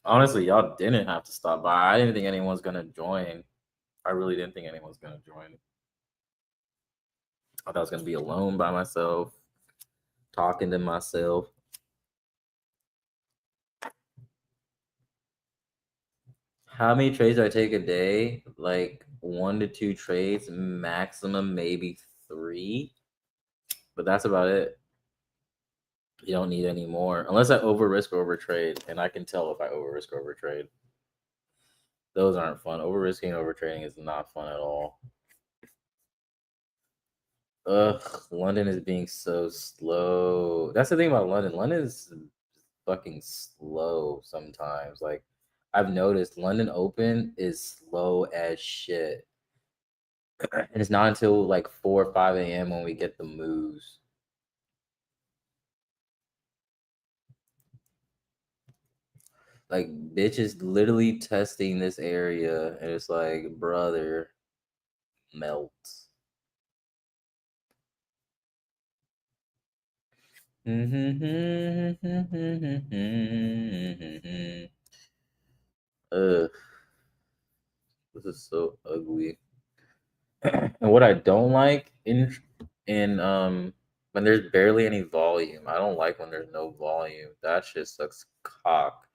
honestly, y'all didn't have to stop by. I didn't think anyone's gonna join. I really didn't think anyone's gonna join. I thought I was gonna be alone by myself, talking to myself. How many trades do I take a day? Like 1 to 2 trades, maximum maybe 3. But that's about it. You don't need any more unless I over risk or over trade, and I can tell if I over risk or over trade. Those aren't fun. Over risking and over trading is not fun at all. Ugh, London is being so slow. That's the thing about London. London is fucking slow sometimes. Like I've noticed London Open is slow as shit. And it's not until like 4 or 5 a.m. when we get the moves. Like, bitch is literally testing this area, and it's like, brother, melt. Ugh, this is so ugly. And what I don't like in when there's barely any volume. I don't like when there's no volume. That shit sucks cock.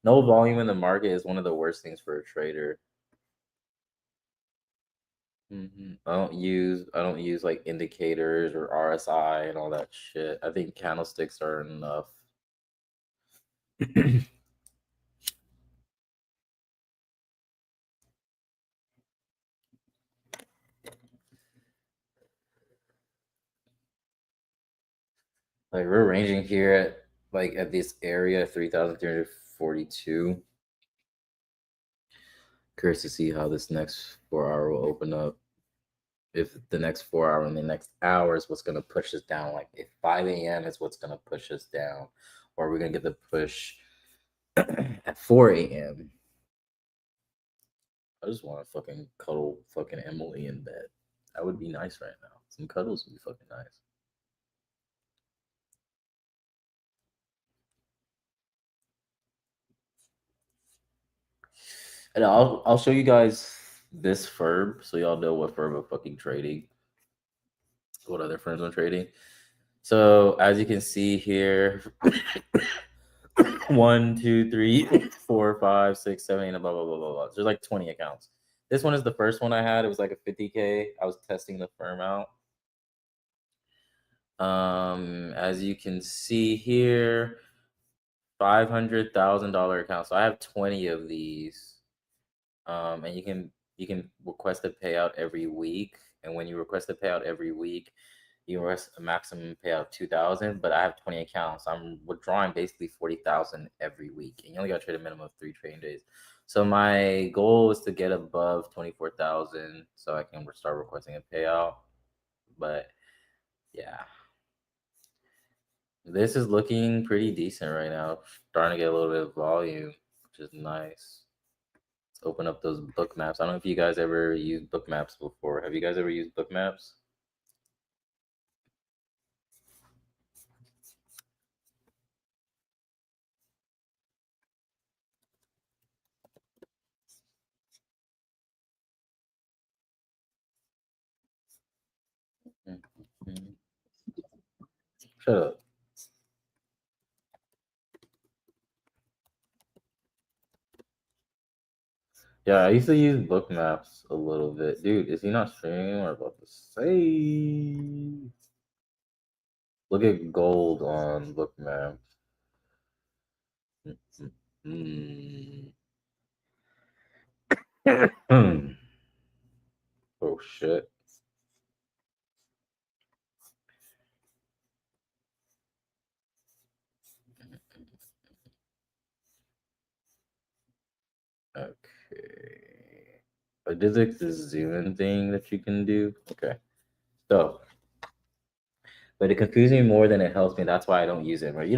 No volume in the market is one of the worst things for a trader. I don't use like indicators or RSI and all that shit. I think candlesticks are enough. Like, we're ranging here at this area 3,342. Curious to see how this next 4 hour will open up. If the next 4 hour and the next hour is what's gonna push us down, like if 5 a.m. is what's gonna push us down, or we're gonna get the push at 4 a.m. I just want to fucking cuddle fucking Emily in bed. That would be nice right now. Some cuddles would be fucking nice. And I'll show you guys this firm so y'all know what firm I'm fucking trading. What other firms I'm trading. So as you can see here, 1, 2, 3, 4, 5, 6, 7, 8, blah blah blah blah blah. There's like 20 accounts. This one is the first one I had. It was like a 50K. I was testing the firm out. As you can see here, $500,000 account. So I have 20 of these. And you can request a payout every week. And when you request a payout every week, you request a maximum payout 2,000. But I have 20 accounts. I'm withdrawing basically 40,000 every week, and you only got to trade a minimum of 3 trading days. So my goal is to get above 24,000 so I can start requesting a payout. But yeah, this is looking pretty decent right now. Starting to get a little bit of volume, which is nice. Let's open up those book maps. I don't know if you guys ever used book maps before. Have you guys ever used book maps? Shut up. Yeah, I used to use book maps a little bit. Dude, is he not streaming? We're about to say. Look at gold on book maps. Oh shit. Okay. But there's like this zoom thing that you can do. Okay. So, but it confuses me more than it helps me. That's why I don't use it. Right?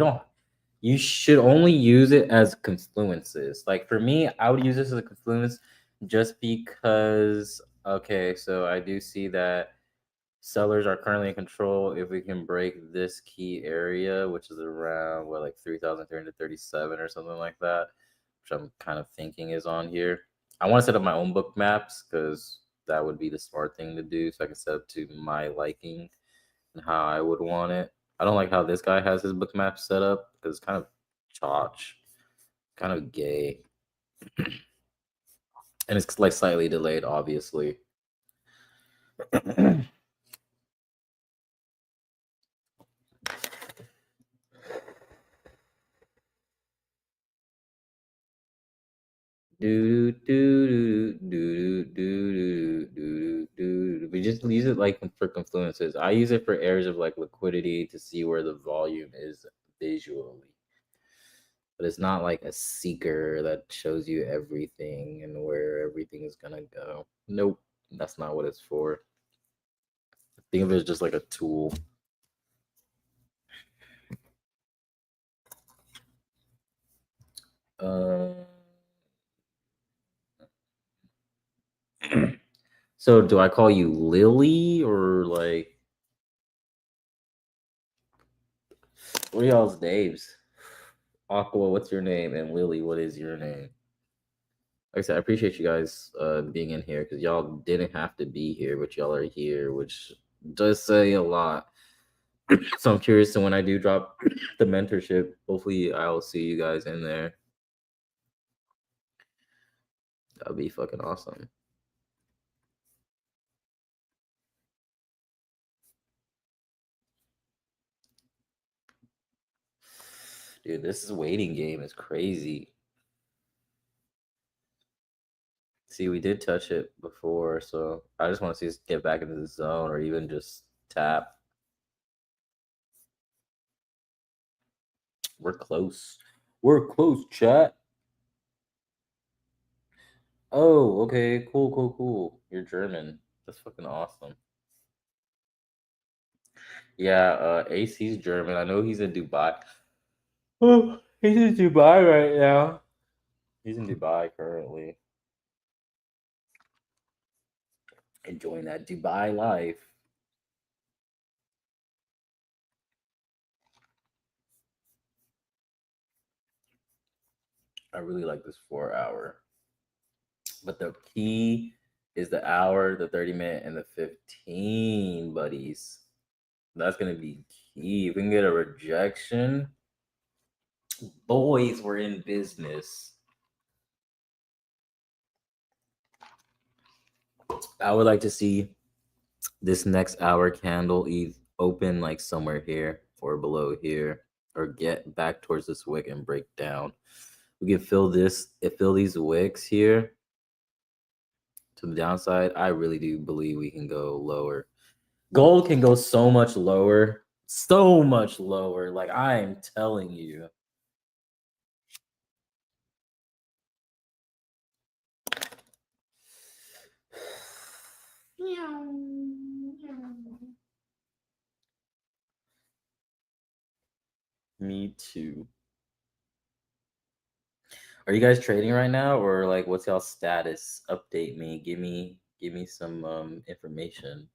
You should only use it as confluences. Like for me, I would use this as a confluence just because, okay, so I do see that sellers are currently in control. If we can break this key area, which is around what, like 3,337 or something like that, which I'm kind of thinking is on here. I want to set up my own book maps because that would be the smart thing to do. So I can set up to my liking and how I would want it. I don't like how this guy has his book map set up because it's kind of chotch, kind of gay. And it's like slightly delayed, obviously. We just use it like for confluences. I use it for areas of like liquidity to see where the volume is visually. But it's not like a seeker that shows you everything and where everything is gonna go. Nope, that's not what it's for. Think of it as just like a tool. So do I call you Lily or like what are y'all's names? Aqua, what's your name? And Lily, what is your name? Like I said, I appreciate you guys being in here because y'all didn't have to be here, but y'all are here, which does say a lot. So I'm curious. So when I do drop the mentorship, hopefully I'll see you guys in there. That'd be fucking awesome. Dude, this waiting game is crazy. See, we did touch it before, so I just want to see us get back into the zone or even just tap. We're close. We're close, chat. Oh, okay. Cool. You're German. That's fucking awesome. Yeah, AC's German. I know he's in Dubai. Oh, he's in Dubai right now. He's in Dubai currently. Enjoying that Dubai life. I really like this 4 hour. But the key is the hour, the 30-minute, and the 15, buddies. That's going to be key. If we can get a rejection, boys, we're in business. I would like to see this next hour candle open like somewhere here or below here or get back towards this wick and break down. We can fill these wicks here to the downside. I really do believe we can go lower. Gold can go so much lower. Like I am telling you. Me too. Are you guys trading right now or like what's y'all status? Update me. Give me some information.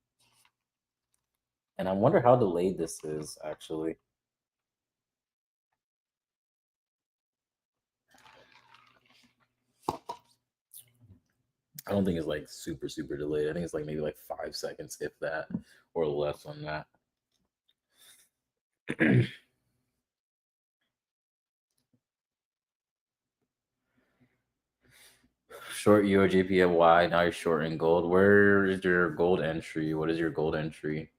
And I wonder how delayed this is actually. I don't think it's like super delayed. I think it's like maybe like 5 seconds, if that, or less on that. Short Euro JPY. Now you're short in gold. Where is your gold entry? What is your gold entry?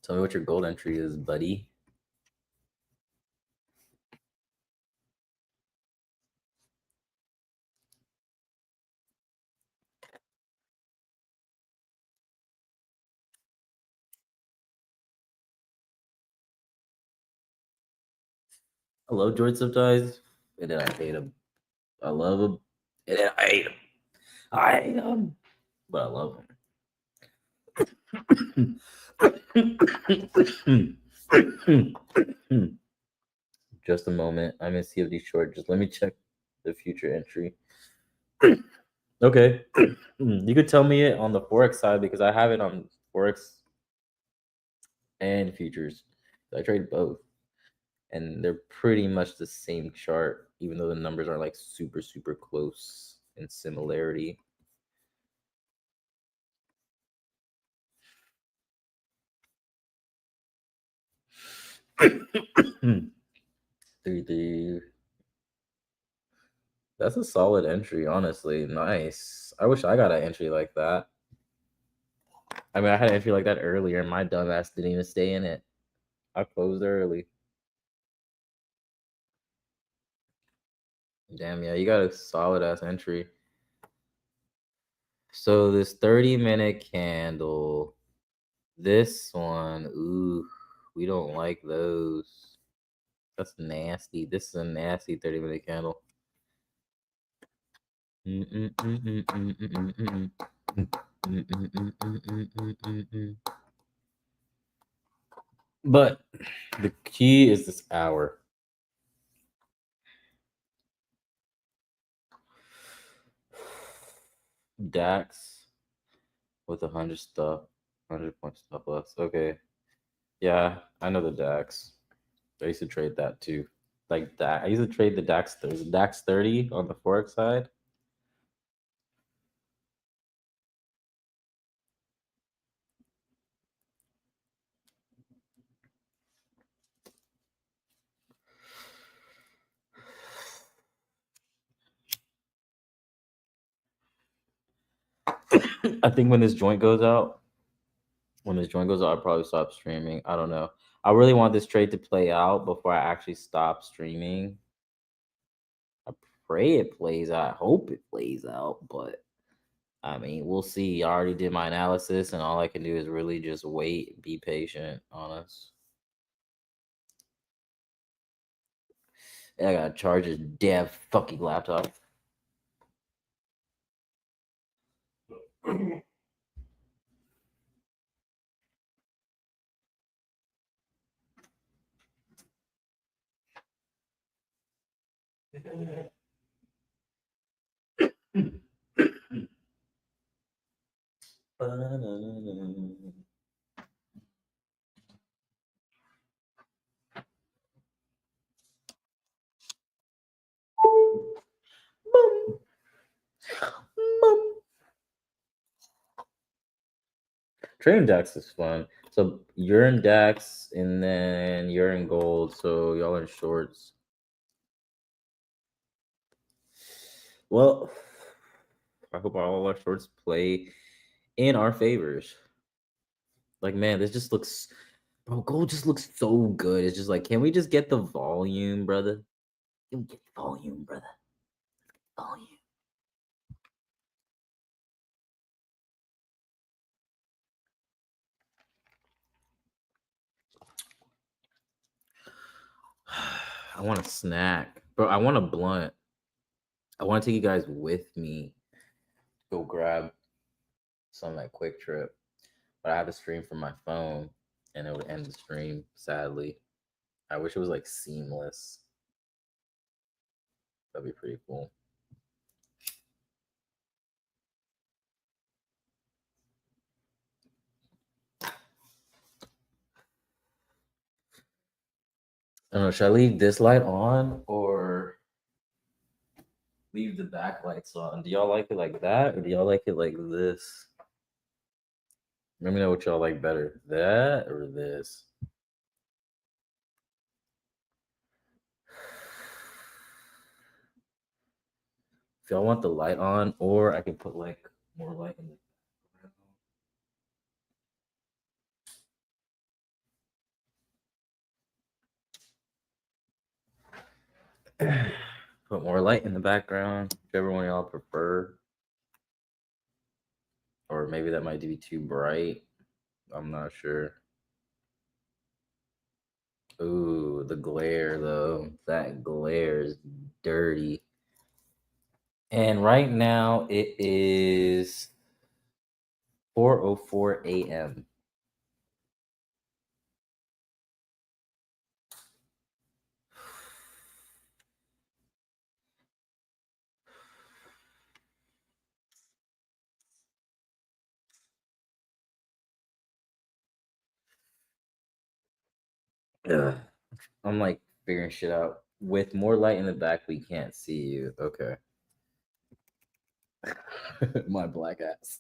Tell me what your gold entry is, buddy. I love George sometimes, and then I hate him. I love him, and then I hate him. I hate him, but I love him. Just a moment. I'm in CFD short. Just let me check the future entry. Okay. You could tell me it on the Forex side because I have it on Forex and futures. I trade both. And they're pretty much the same chart, even though the numbers are like super close in similarity. Three. That's a solid entry, honestly. Nice. I wish I got an entry like that. I mean, I had an entry like that earlier, and my dumbass didn't even stay in it. I closed early. Damn, yeah, you got a solid ass entry. So this 30-minute candle, this one, ooh, we don't like those. That's nasty. This is a nasty 30-minute candle. But the key is this hour. Dax with 100 point stop loss. Okay. Yeah, I know the Dax. I used to trade that too. Like that. I used to trade the Dax. There's a Dax 30 on the Forex side. I think when this joint goes out, I'll probably stop streaming. I don't know. I really want this trade to play out before I actually stop streaming. I pray it plays out. I hope it plays out, but I mean, we'll see. I already did my analysis, and all I can do is really just wait, be patient on us. I gotta charge this damn fucking laptop. Trading Dax is fun. So you're in Dax, and then you're in gold. So y'all in shorts. Well, I hope all our shorts play in our favors. Like, man, this just looks, bro. Gold just looks so good. It's just like, can we just get the volume, brother? Can we get the volume, brother? Volume. I want a snack, bro. I want a blunt. I want to take you guys with me. Go grab some like Quick Trip, but I have to stream from my phone, and it would end the stream. Sadly, I wish it was like seamless. That'd be pretty cool. I don't know. Should I leave this light on or leave the backlights on? Do y'all like it like that, or do y'all like it like this? Let me know what y'all like better, that or this. If y'all want the light on, or I can put like more light in the put more light in the background, whichever one y'all prefer. Or maybe that might be too bright. I'm not sure. Ooh, the glare though. That glare is dirty. And right now it is 4:04 a.m. Ugh. I'm like figuring shit out. With more light in the back, we can't see you. Okay. My black ass.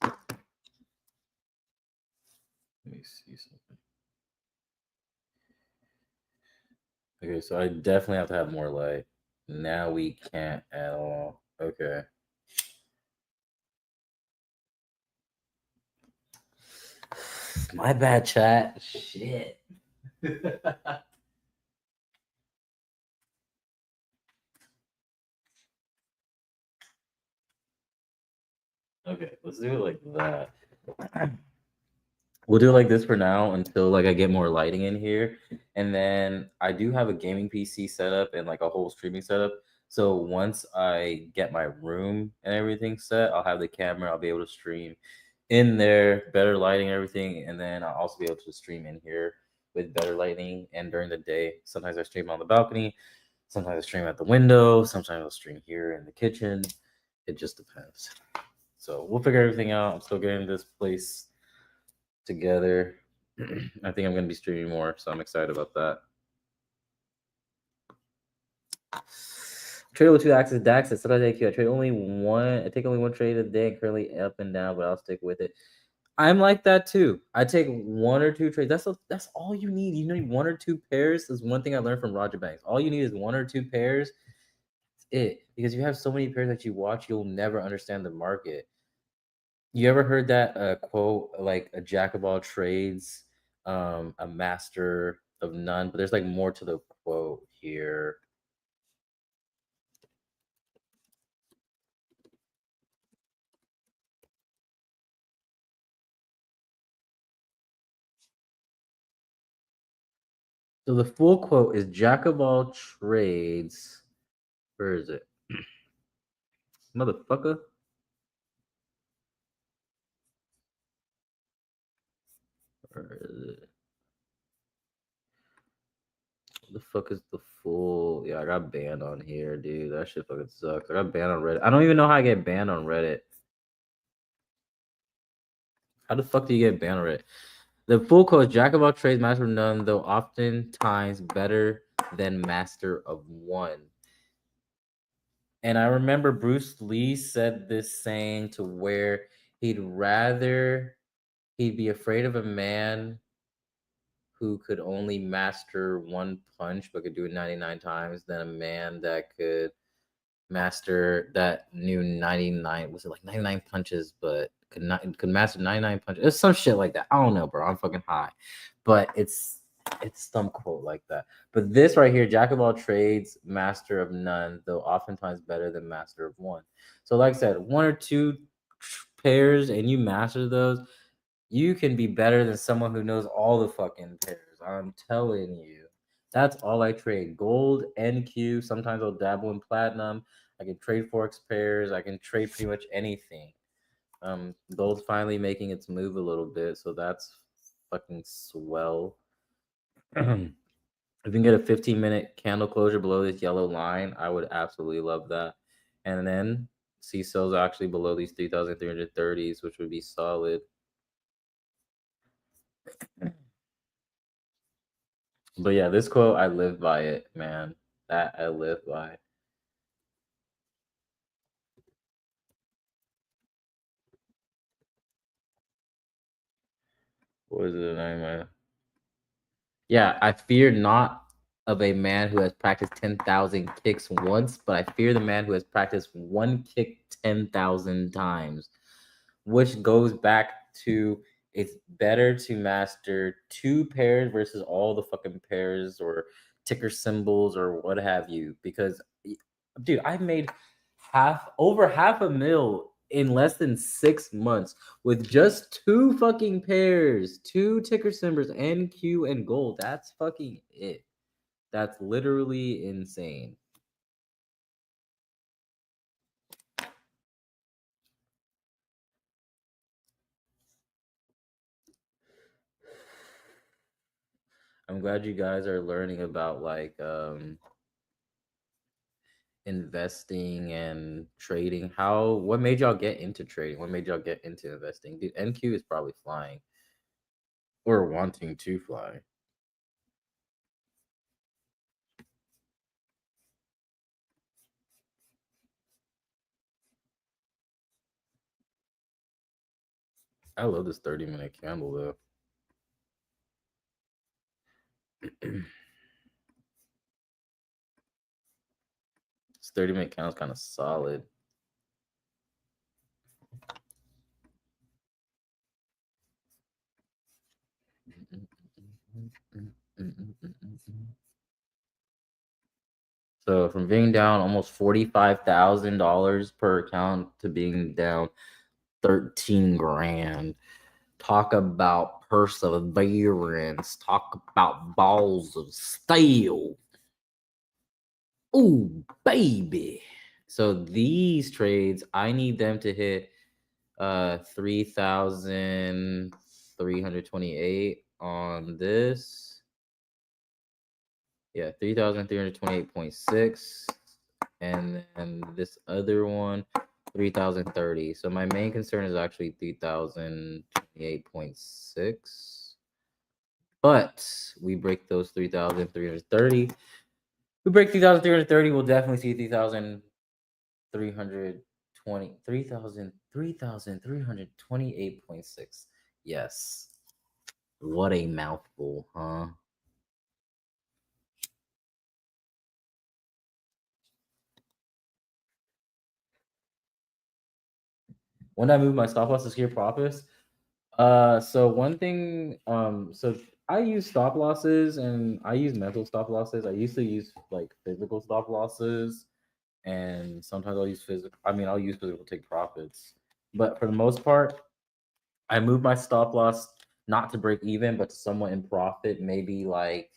Let me see something. Okay, so I definitely have to have more light. Now we can't at all. Okay. My bad, chat. Shit. Okay, let's do it like that. We'll do it like this for now until like I get more lighting in here. And then I do have a gaming PC set up and like a whole streaming setup. So once I get my room and everything set, I'll have the camera, I'll be able to stream in there, better lighting, everything, and then I'll also be able to stream in here. with better lighting and during the day. Sometimes I stream on the balcony, sometimes I stream at the window, sometimes I'll stream here in the kitchen. It just depends. So we'll figure everything out. I'm still getting this place together. I think I'm going to be streaming more, so I'm excited about that. Trade with 2 axes, DAX, sometimes AQ. I trade only one. I take only one trade a day, and currently up and down, but I'll stick with it. I'm like that too. I take 1 or 2 trades. That's all you need. You need 1 or 2 pairs. Is one thing I learned from Roger Banks. All you need is 1 or 2 pairs. That's it. Because you have so many pairs that you watch, you'll never understand the market. You ever heard that quote, like a jack of all trades, a master of none? But there's like more to the quote here. So the full quote is jack of all trades. Where is it? Motherfucker. Where is it? What the fuck is the full? Yeah, I got banned on here, dude. That shit fucking sucks. I got banned on Reddit. I don't even know how I get banned on Reddit. How the fuck do you get banned on Reddit? The full quote is jack of all trades, master of none, though oftentimes better than master of one. And I remember Bruce Lee said this saying to where he'd be afraid of a man who could only master one punch but could do it 99 times than a man that could master that knew 99, was it like 99 punches but could master 99 punches. It's some shit like that. I don't know, bro. I'm fucking high. But it's some quote like that. But this right here, jack of all trades, master of none, though oftentimes better than master of one. So like I said, 1 or 2 pairs and you master those, you can be better than someone who knows all the fucking pairs. I'm telling you. That's all I trade. Gold, NQ. Sometimes I'll dabble in platinum. I can trade Forex pairs. I can trade pretty much anything. Gold's finally making its move a little bit, so that's fucking swell. If you can get a 15-minute candle closure below this yellow line, I would absolutely love that. And then see sales actually below these 3,330s, which would be solid. But yeah, this quote, I live by it, man. That I live by. What is it? Yeah, I fear not of a man who has practiced 10,000 kicks once, but I fear the man who has practiced one kick 10,000 times, which goes back to it's better to master 2 pairs versus all the fucking pairs or ticker symbols or what have you. Because, dude, I've made over half a mil in less than 6 months with just 2 fucking pairs, 2 ticker symbols, NQ and gold. That's fucking it. That's literally insane. I'm glad you guys are learning about like investing and trading. What made y'all get into trading? What made y'all get into investing? Dude, NQ is probably flying or wanting to fly. I love this 30-minute candle though. This 30-minute candle is kind of solid. So from being down almost $45,000 per account to being down 13 grand. Talk about perseverance. Talk about balls of steel. Ooh, baby. So these trades, I need them to hit 3,328 on this. Yeah, 3,328.6. And then this other one, 3,030. So my main concern is actually 3,028.6. But we break those 3,330. We break 3,330, we'll definitely see 3,328.6. Yes. What a mouthful, huh? When I move my stop loss to secure profits, so one thing, so I use stop losses and I use mental stop losses. I used to use like physical stop losses, and sometimes I'll use physical. I mean, I'll use physical to take profits, but for the most part, I move my stop loss not to break even, but to somewhat in profit. Maybe like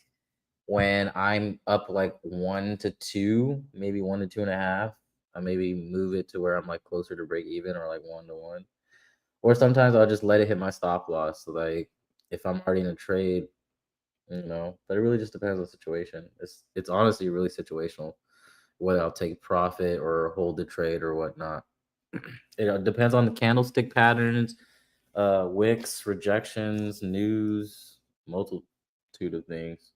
when I'm up like 1 to 2, maybe 1 to 2.5. I maybe move it to where I'm like closer to break even or like 1 to 1. Or sometimes I'll just let it hit my stop loss. So like if I'm already in a trade, but it really just depends on the situation. It's honestly really situational, whether I'll take profit or hold the trade or whatnot. It depends on the candlestick patterns, wicks, rejections, news, multitude of things.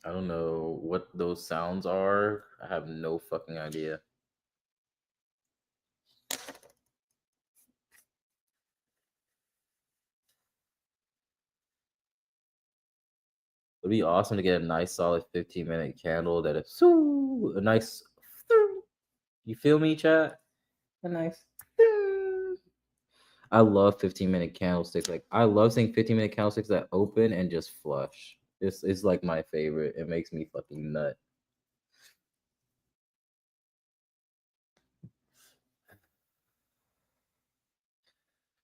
I don't know what those sounds are. I have no fucking idea. It'd be awesome to get a nice solid 15-minute candle that is a nice. You feel me, chat? A nice. I love 15-minute candlesticks. Like I love seeing 15-minute candlesticks that open and just flush. This is like my favorite. It makes me fucking nut.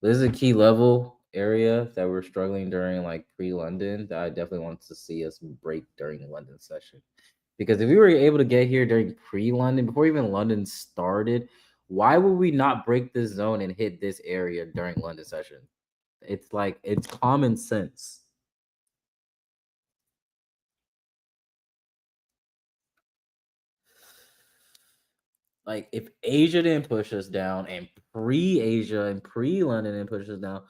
This is a key level area that we're struggling during like pre-London that I definitely want to see us break during the London session. Because if we were able to get here during pre-London, before even London started, why would we not break this zone and hit this area during London session? It's like it's common sense. Like if Asia didn't push us down and pre-Asia and pre-London didn't push us down,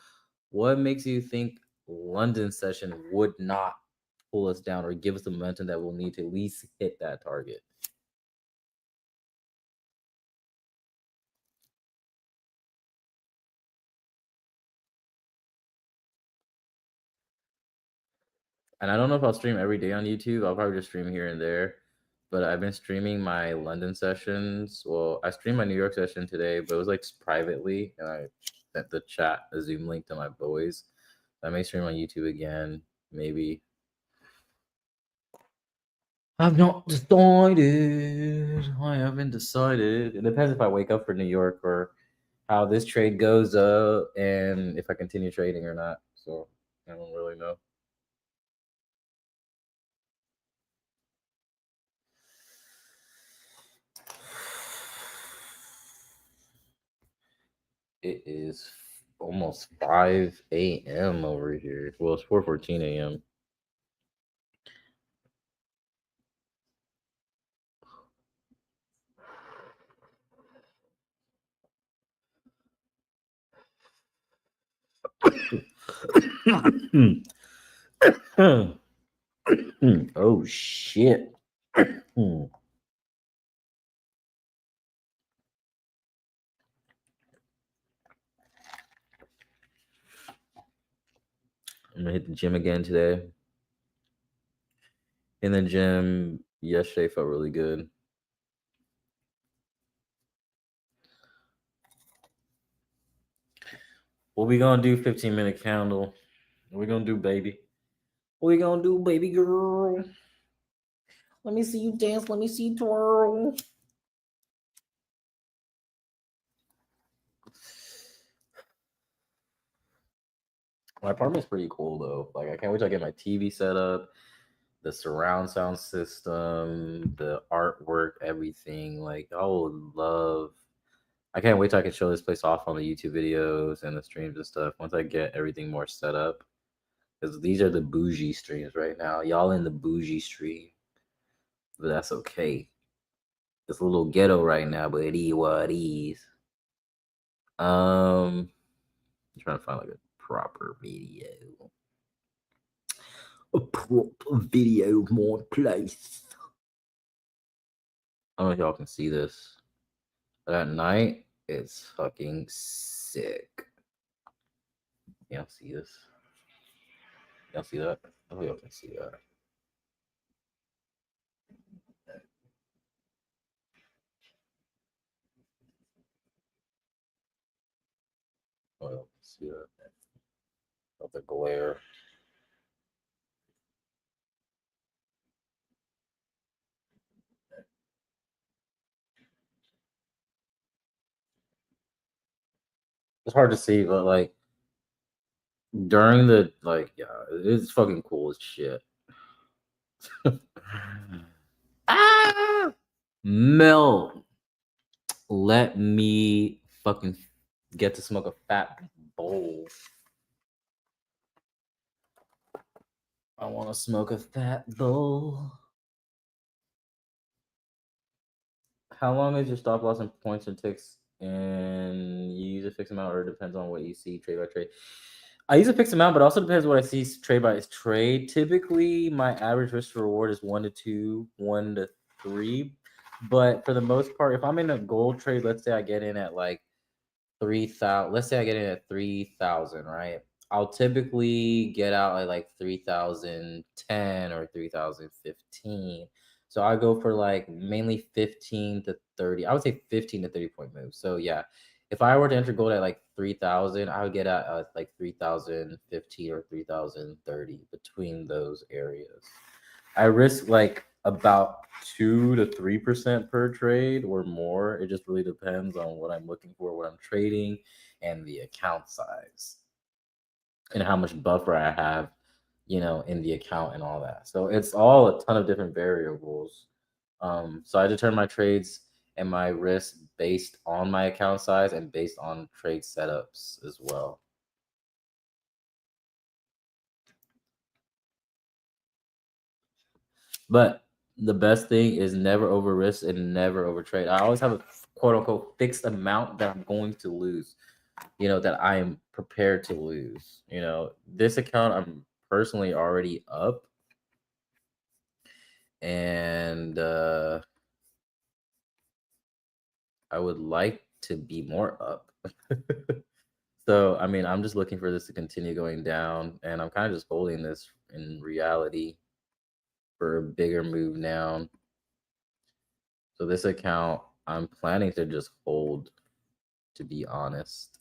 what makes you think London session would not pull us down or give us the momentum that we'll need to at least hit that target? And I don't know if I'll stream every day on YouTube. I'll probably just stream here and there. But I've been streaming my London sessions. Well, I streamed my New York session today, but it was like privately, and I sent the chat, a Zoom link to my boys. I may stream on YouTube again, maybe. I've not decided. I haven't decided. It depends if I wake up for New York or how this trade goes up and if I continue trading or not. So I don't really know. It is almost 5 a.m. over here. Well, it's 4:14 a.m. Oh shit. I'm gonna hit the gym again today. In the gym yesterday felt really good. What we gonna do? 15-minute candle. What we gonna do, baby? What we gonna do, baby girl? Let me see you dance. Let me see you twirl. My apartment's pretty cool though. Like I can't wait till I get my TV set up, the surround sound system, the artwork, everything. Like I would love. I can't wait till I can show this place off on the YouTube videos and the streams and stuff once I get everything more set up. Because these are the bougie streams right now. Y'all in the bougie stream. But that's okay. It's a little ghetto right now, but it is what it is. I'm trying to find like a proper video. A proper video of my place. I don't know if y'all can see this. But at night, it's fucking sick. Y'all see this? Y'all see that? I hope y'all can see that. Oh, y'all can see that. Of the glare. It's hard to see, but like during the yeah, it's fucking cool as shit. Ah, Mel, let me fucking get to smoke a fat bowl. I want to smoke a fat bowl. How long is your stop loss and points and ticks? And you use a fixed amount, or it depends on what you see trade by trade? I use a fixed amount, but also depends what I see trade by trade. Typically, my average risk to reward is 1 to 2, 1 to 3. But for the most part, if I'm in a gold trade, let's say I get in at like 3,000. Let's say I get in at 3,000, right? I'll typically get out at like 3,010 or 3,015. So I go for like mainly 15 to 30. I would say 15 to 30 point moves. So yeah, if I were to enter gold at like 3,000, I would get at like 3,015 or 3,030 between those areas. I risk like about 2 to 3% per trade or more. It just really depends on what I'm looking for, what I'm trading, and the account size, and how much buffer I have, in the account and all that. So it's all a ton of different variables. So I determine my trades and my risk based on my account size and based on trade setups as well. But the best thing is never over risk and never over trade. I always have a quote unquote fixed amount that I'm going to lose, that I am prepared to lose. This account I'm personally already up. And I would like to be more up. So, I mean, I'm just looking for this to continue going down. And I'm kind of just holding this in reality for a bigger move down. So this account, I'm planning to just hold, to be honest.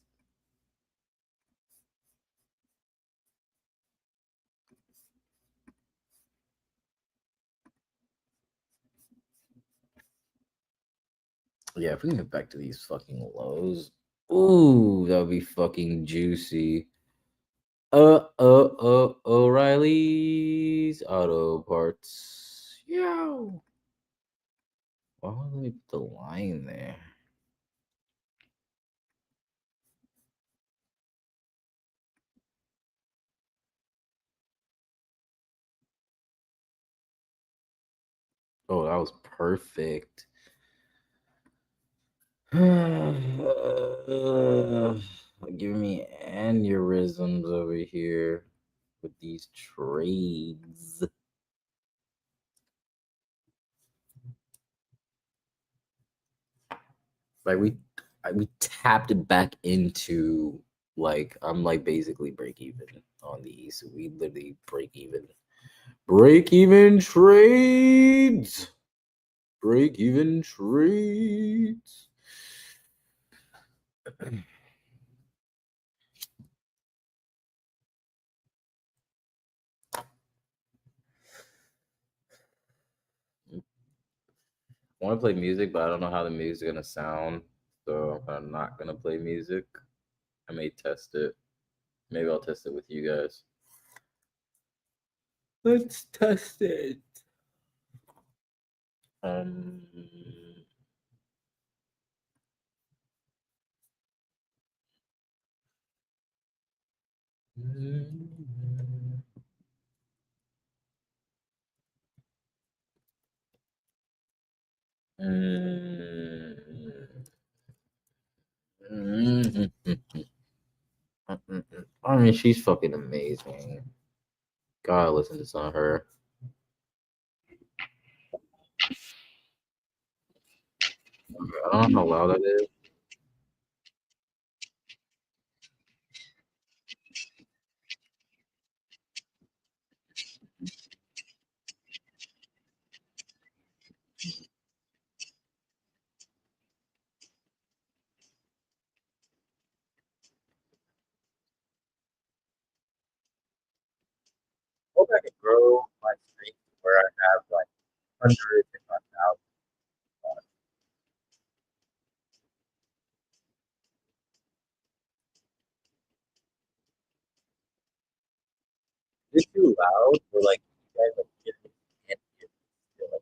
Yeah, if we can get back to these fucking lows. Ooh, that would be fucking juicy. O'Reilly's Auto Parts. Yo. Why would we put the line there? Oh, that was perfect. Giving me aneurysms over here with these trades. Like we tapped it back into, like, I'm like basically break even on these. So we literally break even. Break even trades. Break even trades. I want to play music, but I don't know how the music is gonna sound, so I'm not gonna play music. I may test it. Maybe I'll test it with you guys. Let's test it. I mean, she's fucking amazing. Gotta listen to some of her. I don't know how loud that is. Hope I can grow my stream where I have like hundreds, if not thousands. Is it too loud or like you guys like can't hear me still?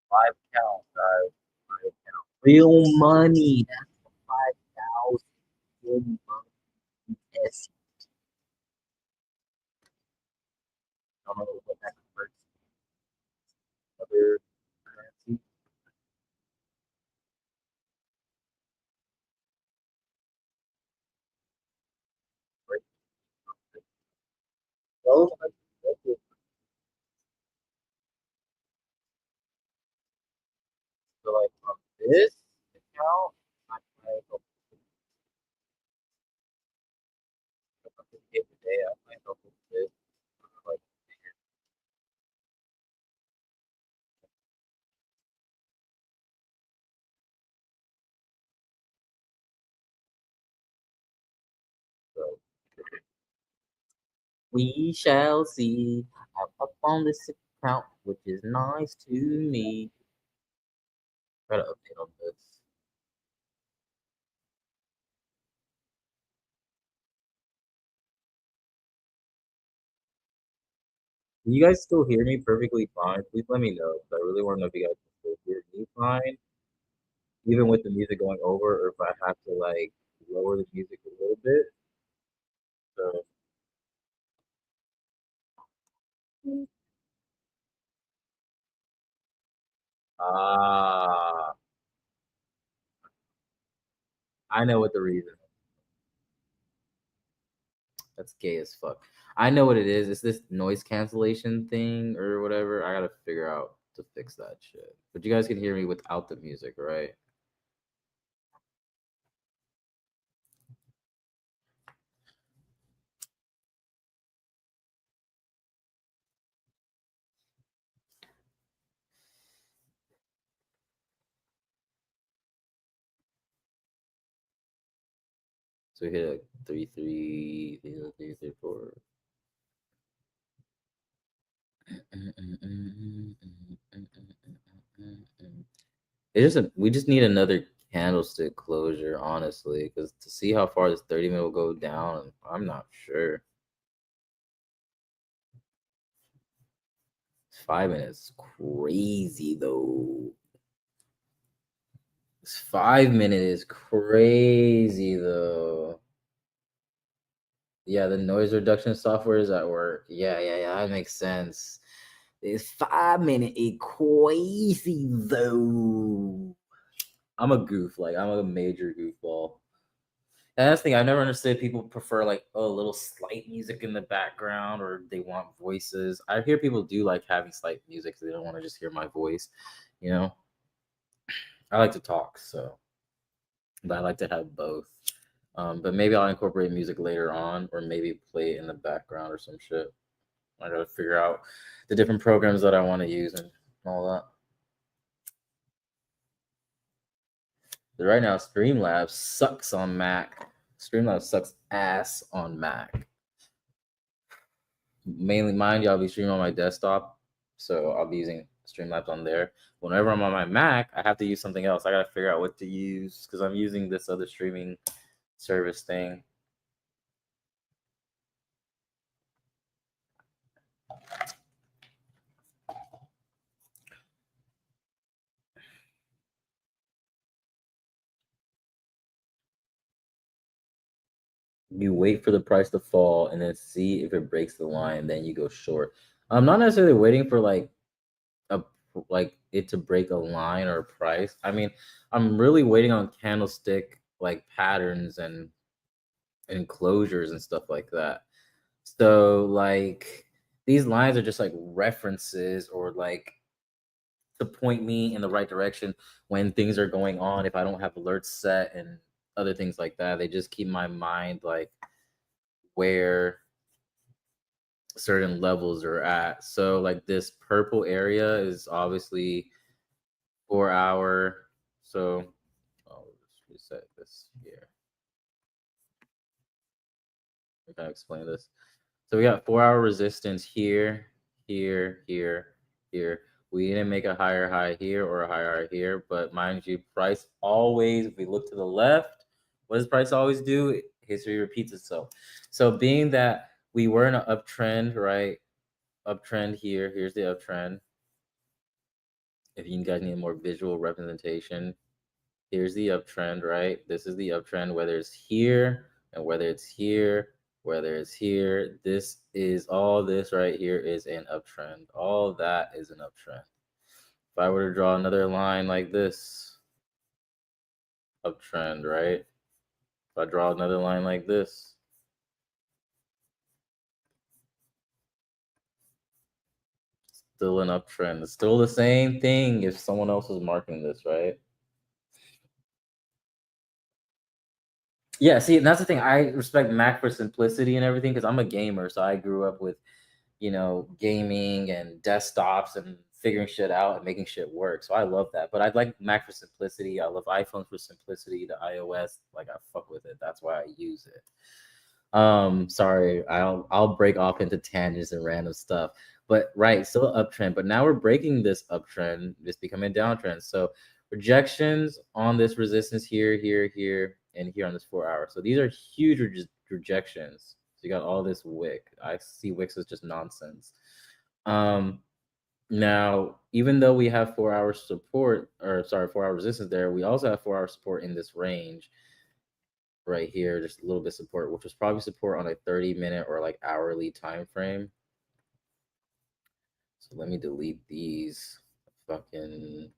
Five count, guys. Five count. Real money. That's 5,000 real money. Yes. I don't know what that converts to other currency. Right? So, so like from this account, I might go today. I might go with this. Like, so. We shall see. I'm up on this account, which is nice to me. Try to update on this. Can you guys still hear me perfectly fine? Please let me know. 'Cause I really want to know if you guys can still hear me fine, even with the music going over, or if I have to like lower the music a little bit. So, ah, I know what the reason is. That's gay as fuck. I know what it is. It's this noise cancellation thing or whatever. I gotta figure out to fix that shit. But you guys can hear me without the music, right? So we hit a 3-3, 4. We just need another candlestick closure, honestly, because to see how far this 30-minute will go down, I'm not sure. 5 minutes, crazy though. This 5 minute is crazy though. Yeah, the noise reduction software is at work. Yeah, that makes sense. This 5 minute is crazy though. I'm a goof, like I'm a major goofball. And that's the thing, I never understood people prefer like a little slight music in the background or they want voices. I hear people do like having slight music, so they don't want to just hear my voice, you know. I like to talk, so but I like to have both. But maybe I'll incorporate music later on, or maybe play it in the background or some shit. I gotta figure out the different programs that I want to use and all that. But right now, Streamlabs sucks on Mac. Streamlabs sucks ass on Mac. Mainly, mind you, I'll be streaming on my desktop, so I'll be using Streamlabs on there. Whenever I'm on my Mac, I have to use something else. I gotta figure out what to use because I'm using this other streaming service thing. You wait for the price to fall and then see if it breaks the line, then you go short. I'm not necessarily waiting for like it to break a line or a price. I mean, I'm really waiting on candlestick like patterns and closures and stuff like that. So like these lines are just like references or like to point me in the right direction when things are going on. If I don't have alerts set and other things like that, they just keep my mind like where certain levels are at. So like this purple area is obviously 4 hour. So I'll just reset this here. I can explain this. So we got 4 hour resistance here, here, here, here. We didn't make a higher high here or a higher high here, but mind you, price always, if we look to the left, what does price always do? History repeats itself. So being that we were in an uptrend, right? Uptrend here, here's the uptrend. If you guys need more visual representation, here's the uptrend, right? This is the uptrend, whether it's here and whether it's here, whether it's here. This is all this right here is an uptrend. All that is an uptrend. If I were to draw another line like this, uptrend, right? If I draw another line like this, still an uptrend. It's still the same thing if someone else is marking this, right? Yeah, see, and that's the thing. I respect Mac for simplicity and everything because I'm a gamer. So I grew up with, gaming and desktops and figuring shit out and making shit work. So I love that. But I like Mac for simplicity. I love iPhone for simplicity. The iOS, like I fuck with it. That's why I use it. Sorry, I'll break off into tangents and random stuff. But right, still uptrend. But now we're breaking this uptrend. It's becoming a downtrend. So rejections on this resistance here, here, here, and here on this 4 hour. So these are huge rejections. So you got all this wick. I see wicks as just nonsense. Now, even though we have 4 hour support, 4 hour resistance there, we also have 4 hour support in this range right here, just a little bit support, which was probably support on a 30-minute or like hourly time frame. So let me delete these fucking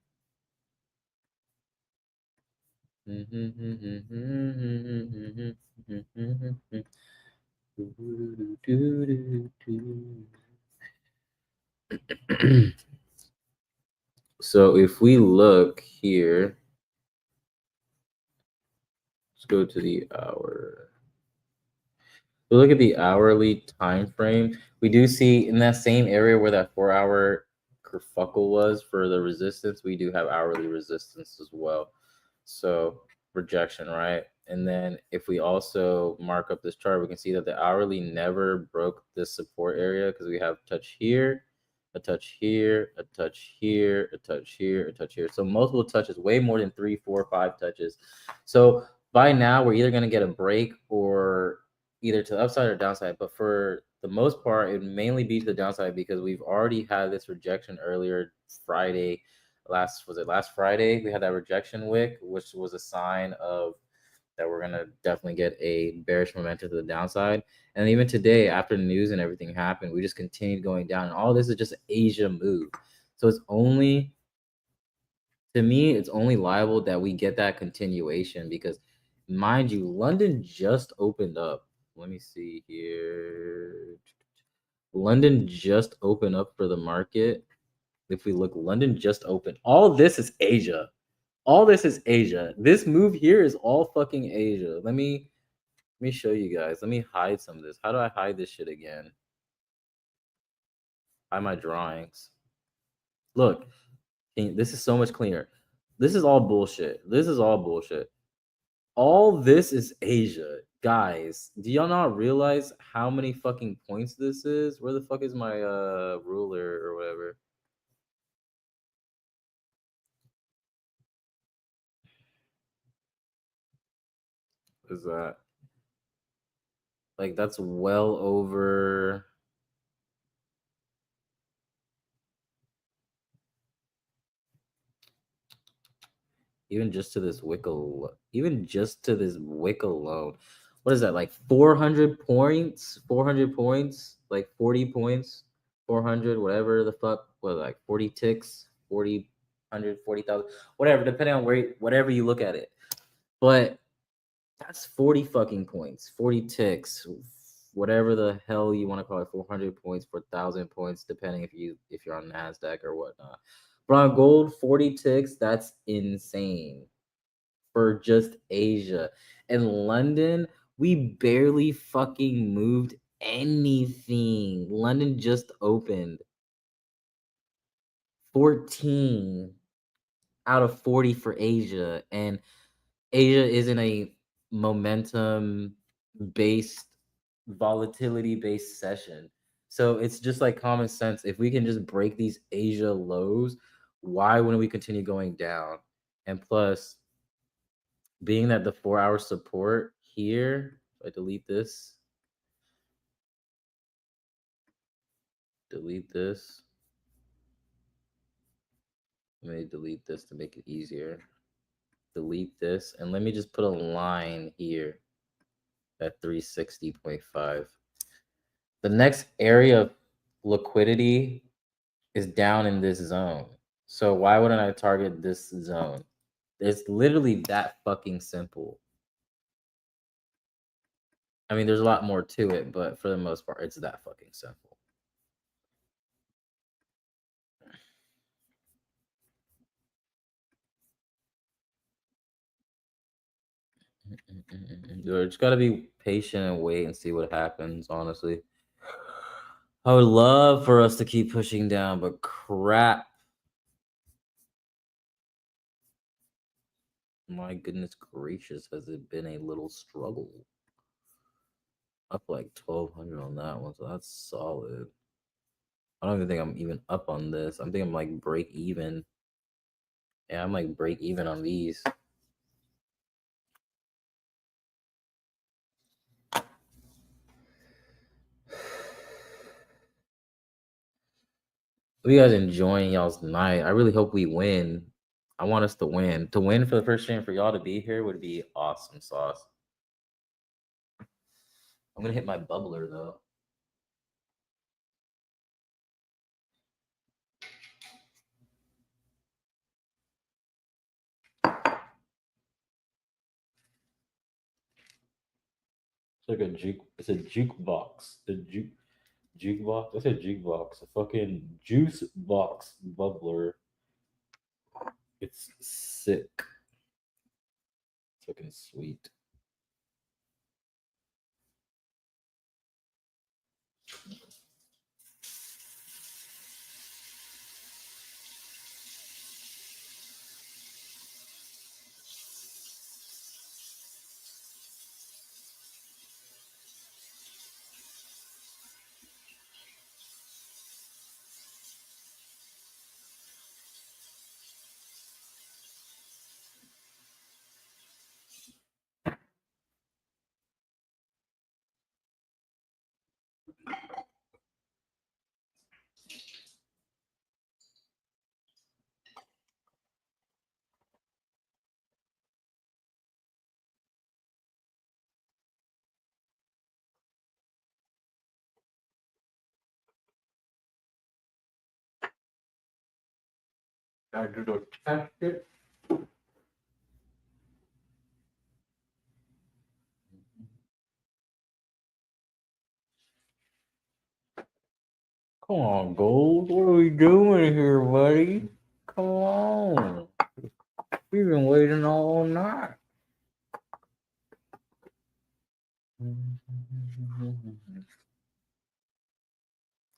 So if we look here, let's go to the hour. We look at the hourly time frame. We do see in that same area where that 4 hour kerfuckle was for the resistance, we do have hourly resistance as well. So rejection, right? And then if we also mark up this chart, we can see that the hourly never broke this support area because we have touch here, a touch here, a touch here, a touch here, a touch here. So multiple touches, way more than 3, 4, 5 touches. So by now, we're either going to get a break or either to the upside or downside. But for the most part, it would mainly be to the downside because we've already had this rejection earlier Friday. Last Friday? We had that rejection wick, which was a sign of that we're gonna definitely get a bearish momentum to the downside. And even today, after the news and everything happened, we just continued going down. And all this is just an Asia move. So it's only, to me, it's only liable that we get that continuation because, mind you, London just opened up. Let me see here. London just opened up for the market. If we look, London just opened. All this is Asia. All this is Asia. This move here is all fucking Asia. Let me show you guys. Let me hide some of this. How do I hide this shit again? Hide my drawings. Look, this is so much cleaner. This is all bullshit. This is all bullshit. All this is Asia. Guys, do y'all not realize how many fucking points this is? Where the fuck is my ruler or whatever? is that? Like that's well over. Even just to this wick alone. What is that? Like 400 points? 400 points? Like 40 points? 400, whatever the fuck. What, like 40 ticks? 40, 100, 40,000, whatever, depending on whatever you look at it. But that's 40 fucking points, 40 ticks, whatever the hell you want to call it, 400 points, 4,000 points, depending if you're on NASDAQ or whatnot. But on gold, 40 ticks, that's insane for just Asia. In London, we barely fucking moved anything. London just opened. 14 out of 40 for Asia. And Asia isn't a momentum based, volatility based session. So it's just like common sense. If we can just break these Asia lows, why wouldn't we continue going down? And plus, being that the 4-hour support here, if I delete this, let me delete this to make it easier. Delete this, and let me just put a line here at 360.5. The next area of liquidity is down in this zone. So why wouldn't I target this zone? It's literally that fucking simple. I mean, there's a lot more to it, but for the most part, it's that fucking simple. You just gotta be patient and wait and see what happens, honestly. I would love for us to keep pushing down, but crap. My goodness gracious, has it been a little struggle? Up like 1,200 on that one, so that's solid. I don't even think I'm even up on this. I'm thinking I'm like break even. Yeah, I'm like break even on these. Hope you guys enjoying y'all's night. I really hope we win. I want us to win. To win for the first stream, for y'all to be here would be awesome sauce. I'm gonna hit my bubbler though. It's like a juke. It's a jukebox. The jukebox. I said jukebox. A fucking juice box bubbler. It's sick. It's fucking sweet. I do the test it. Come on, Gold. What are we doing here, buddy? Come on. We've been waiting all night.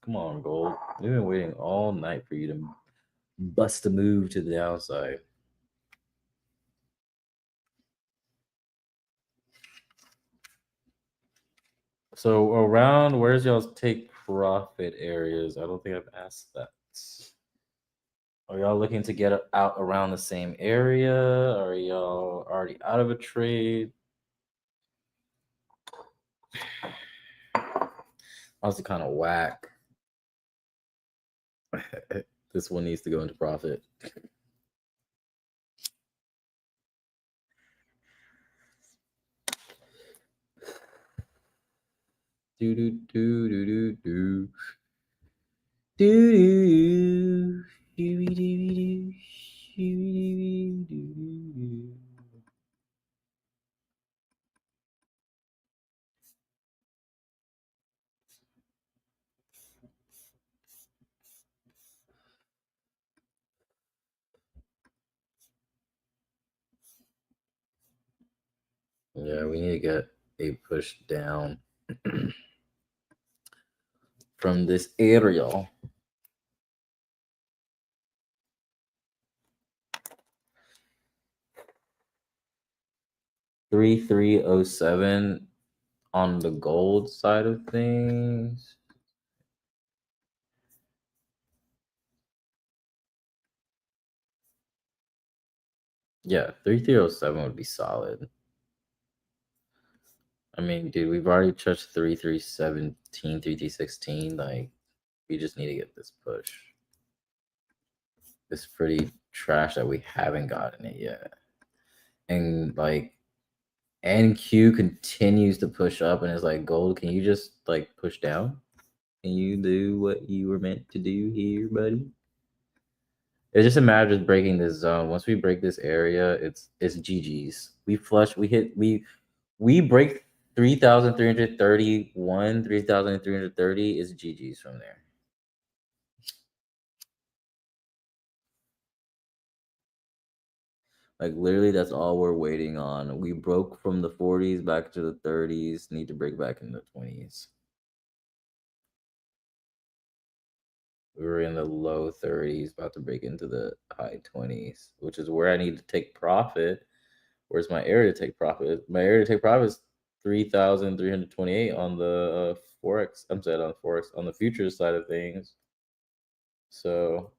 Come on, Gold. We've been waiting all night for you to bust a move to the downside. So around, where's y'all's take profit areas? I don't think I've asked that. Are y'all looking to get out around the same area? Are y'all already out of a trade? Also kind of whack. This one needs to go into profit. Do do do do do do. Do do do do do do do. Yeah, we need to get a push down from this area. $3,307 on the gold side of things. Yeah, 3307 would be solid. I mean, dude, we've already touched 3317, 3316. Like, we just need to get this push. It's pretty trash that we haven't gotten it yet. And like NQ continues to push up and it's like, gold, can you just like push down? Can you do what you were meant to do here, buddy? It's just a matter of breaking this zone. Once we break this area, it's GG's. We flush, we break 3,331, 3,330 is GG's from there. Like literally that's all we're waiting on. We broke from the 40s back to the 30s, need to break back in the 20s. We were in the low 30s, about to break into the high 20s, which is where I need to take profit. Where's my area to take profit? My area to take profit is 3,328 on the Forex. I'm saying on Forex, on the futures side of things. So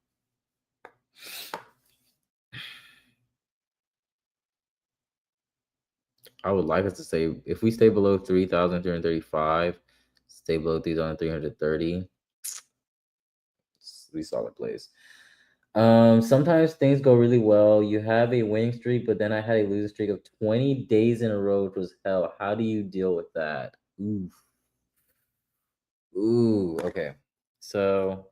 I would like us to say if we stay below 3,335, stay below 3,330, we solid plays. Sometimes things go really well. You have a winning streak, but then I had a losing streak of 20 days in a row, which was hell. How do you deal with that? Oof. Ooh, okay. So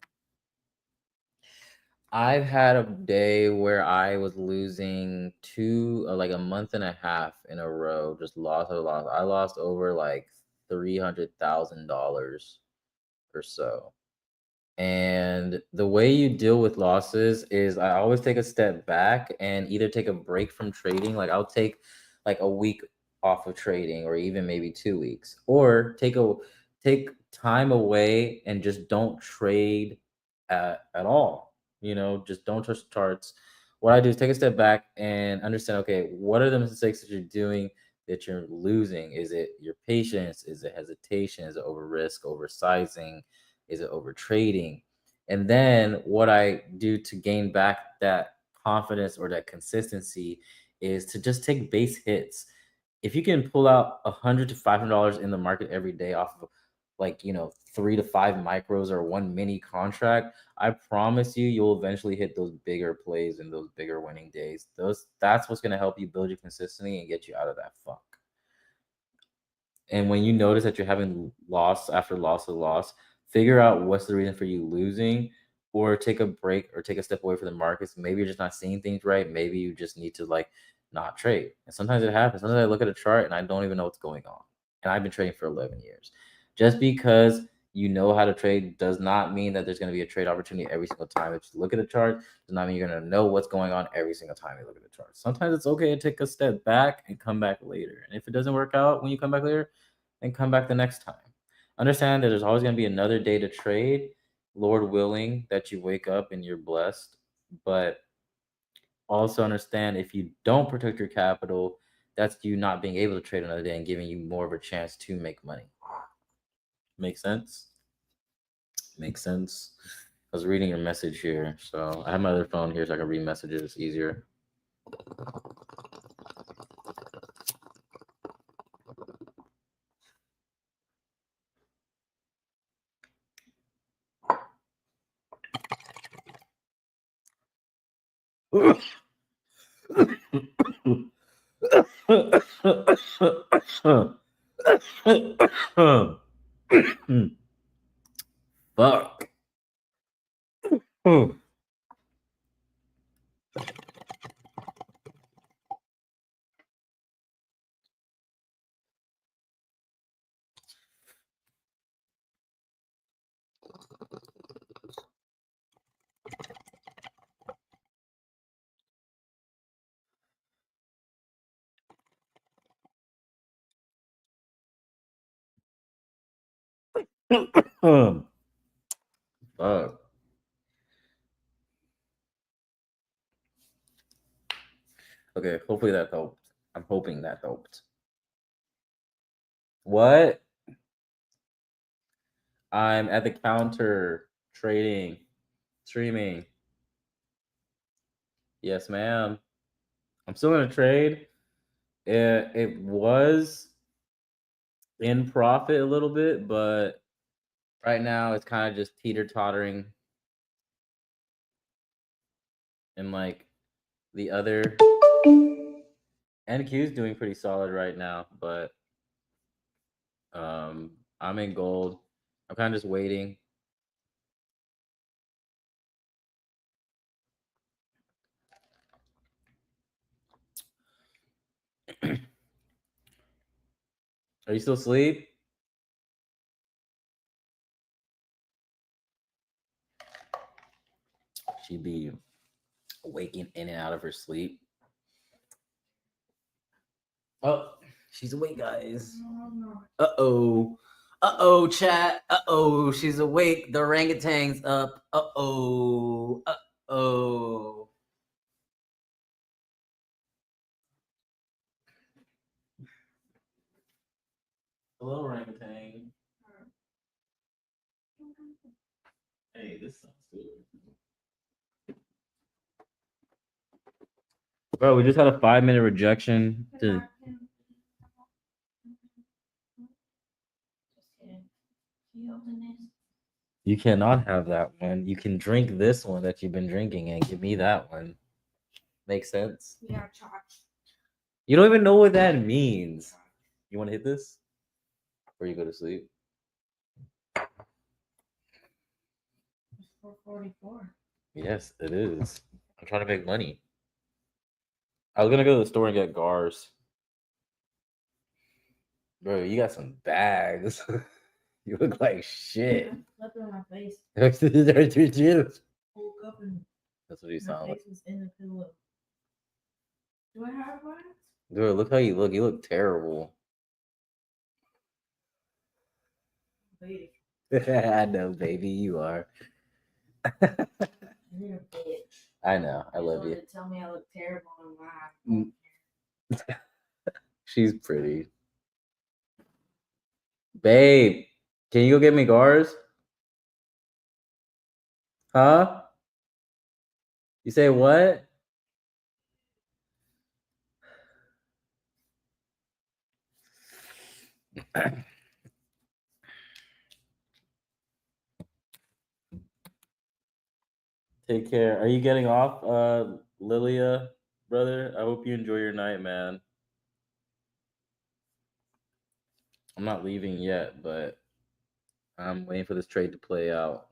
I've had a day where I was losing like a month and a half in a row, just lost. I lost over like $300,000 or so. And the way you deal with losses is I always take a step back and either take a break from trading. Like I'll take like a week off of trading or even maybe 2 weeks, or take time away and just don't trade at all. You know, just don't trust charts. What I do is take a step back and understand, okay, what are the mistakes that you're doing that you're losing? Is it your patience? Is it hesitation? Is it over risk, oversizing? Is it over trading? And then what I do to gain back that confidence or that consistency is to just take base hits. If you can pull out $100 to $500 in the market every day off of like 3 to 5 micros or one mini contract, I promise you'll eventually hit those bigger plays and those bigger winning days. That's what's going to help you build your consistency and get you out of that funk. And when you notice that you're having loss after loss of loss, figure out what's the reason for you losing, or take a break or take a step away from the markets. Maybe you're just not seeing things right. Maybe you just need to like not trade. And sometimes it happens. Sometimes I look at a chart and I don't even know what's going on. And I've been trading for 11 years. Just because you know how to trade does not mean that there's going to be a trade opportunity every single time. If you look at a chart, does not mean you're going to know what's going on every single time you look at the chart. Sometimes it's okay to take a step back and come back later. And if it doesn't work out when you come back later, then come back the next time. Understand that there's always going to be another day to trade. Lord willing that you wake up and you're blessed. But also understand if you don't protect your capital, that's you not being able to trade another day and giving you more of a chance to make money. Make sense? Makes sense. I was reading your message here, so I have my other phone here so I can read messages easier. Fuck. Fuck. Okay, hopefully that helped. I'm hoping that helped. What? I'm at the counter trading, streaming. Yes, ma'am. I'm still gonna trade. It was in profit a little bit, but right now it's kind of just teeter-tottering. And like the other NQ is doing pretty solid right now, but I'm in gold. I'm kind of just waiting. Are you still asleep? She'd be waking in and out of her sleep. Oh, she's awake, guys. Uh-oh. Uh-oh, chat. Uh-oh, she's awake. The orangutan's up. Uh-oh. Uh-oh. Hello, orangutan. Hey, this sounds good. Bro, we just had a 5-minute rejection to You cannot have that one. You can drink this one that you've been drinking and give me that one. Makes sense? Yeah, charge. You don't even know what that means. You want to hit this? Before you go to sleep? It's 4:44. Yes, it is. I'm trying to make money. I was gonna go to the store and get Gars. Bro, you got some bags. You look like shit. Slept on my face. That's Woke up and what you my sound like. face was in the pillow. Do I have one? Dude, look how you look. You look terrible. Wait, I know, baby, you are. you're a bitch. I know. I love wanted you. to tell me I look terrible and laugh. She's pretty. Babe, can you go get me Gars? Huh? You say what? Take care. Are you getting off, Lilia, brother? I hope you enjoy your night, man. I'm not leaving yet, but I'm waiting for this trade to play out.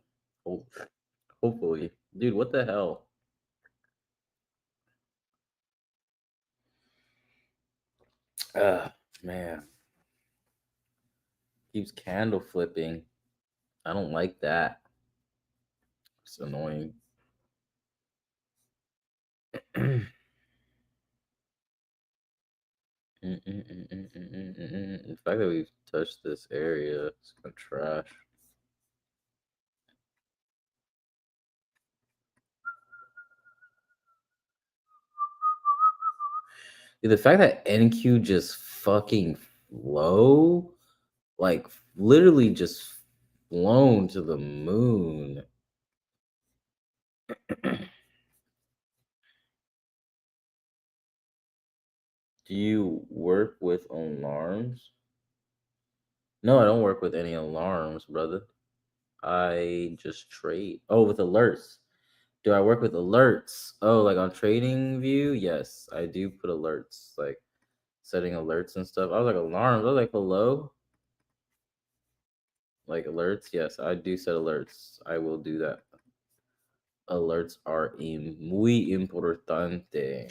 Hopefully. Dude, what the hell? Man. Keeps candle flipping. I don't like that. It's annoying. The fact that we've touched this area is kind of trash. Dude, the fact that NQ just fucking low, like literally just flown to the moon. Do you work with alarms? No, I don't work with any alarms, brother. I just trade. Oh, with alerts. Do I work with alerts? Oh, like on Trading View? Yes, I do put alerts, like setting alerts and stuff. I was like alarms. I was like, hello? Like alerts? Yes, I do set alerts. I will do that. Alerts are muy importante.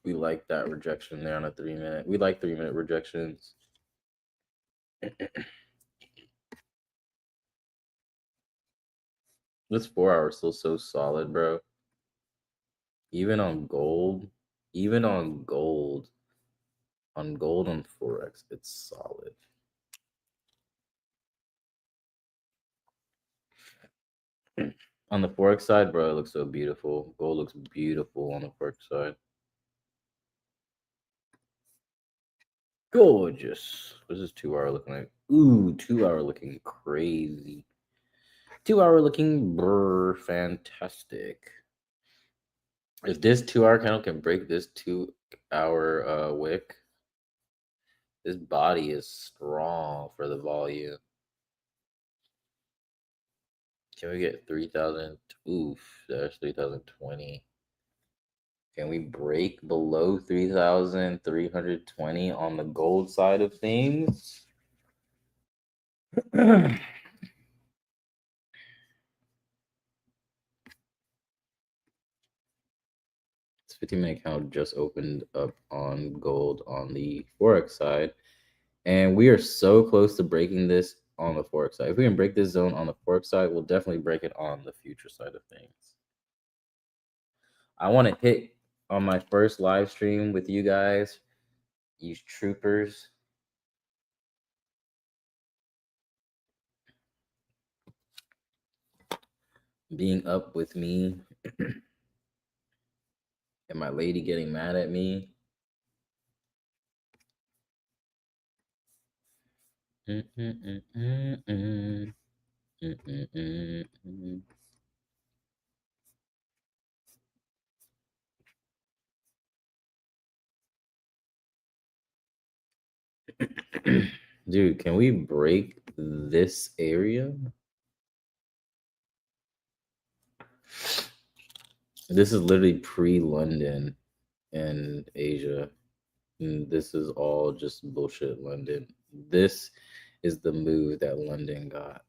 We like that rejection there on a 3-minute. We like 3-minute rejections. This 4 hour is still so solid, bro. Even on gold, on gold on Forex, it's solid. On the Forex side, bro, it looks so beautiful. Gold looks beautiful on the Forex side. Gorgeous. What's this 2 hour looking like? Ooh, 2 hour looking crazy. 2 hour looking fantastic. If this 2 hour candle can break this 2 hour wick, this body is strong for the volume. Can we get 3,000? Oof, there's 3,020. Can we break below 3,320 on the gold side of things? This 15-minute count just opened up on gold on the Forex side. And we are so close to breaking this on the Forex side. If we can break this zone on the Forex side, we'll definitely break it on the future side of things. I want to hit on my first live stream with you guys, you troopers. Being up with me and my lady getting mad at me. Dude, can we break this area? This is literally pre-London and Asia. And this is all just bullshit London. This is the move that London got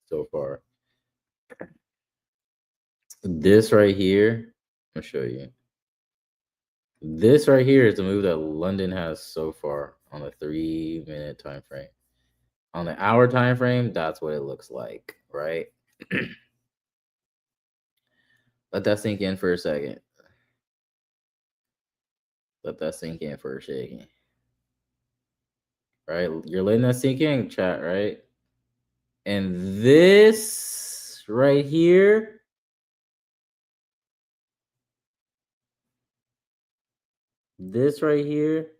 so far. This right here, I'll show you. This right here is the move that London has so far on the 3-minute time frame. On the hour time frame, that's what it looks like, right? Let that sink in for a second. Let that sink in for a second. Right? You're letting that sink in, chat, right? And this right here, this right here,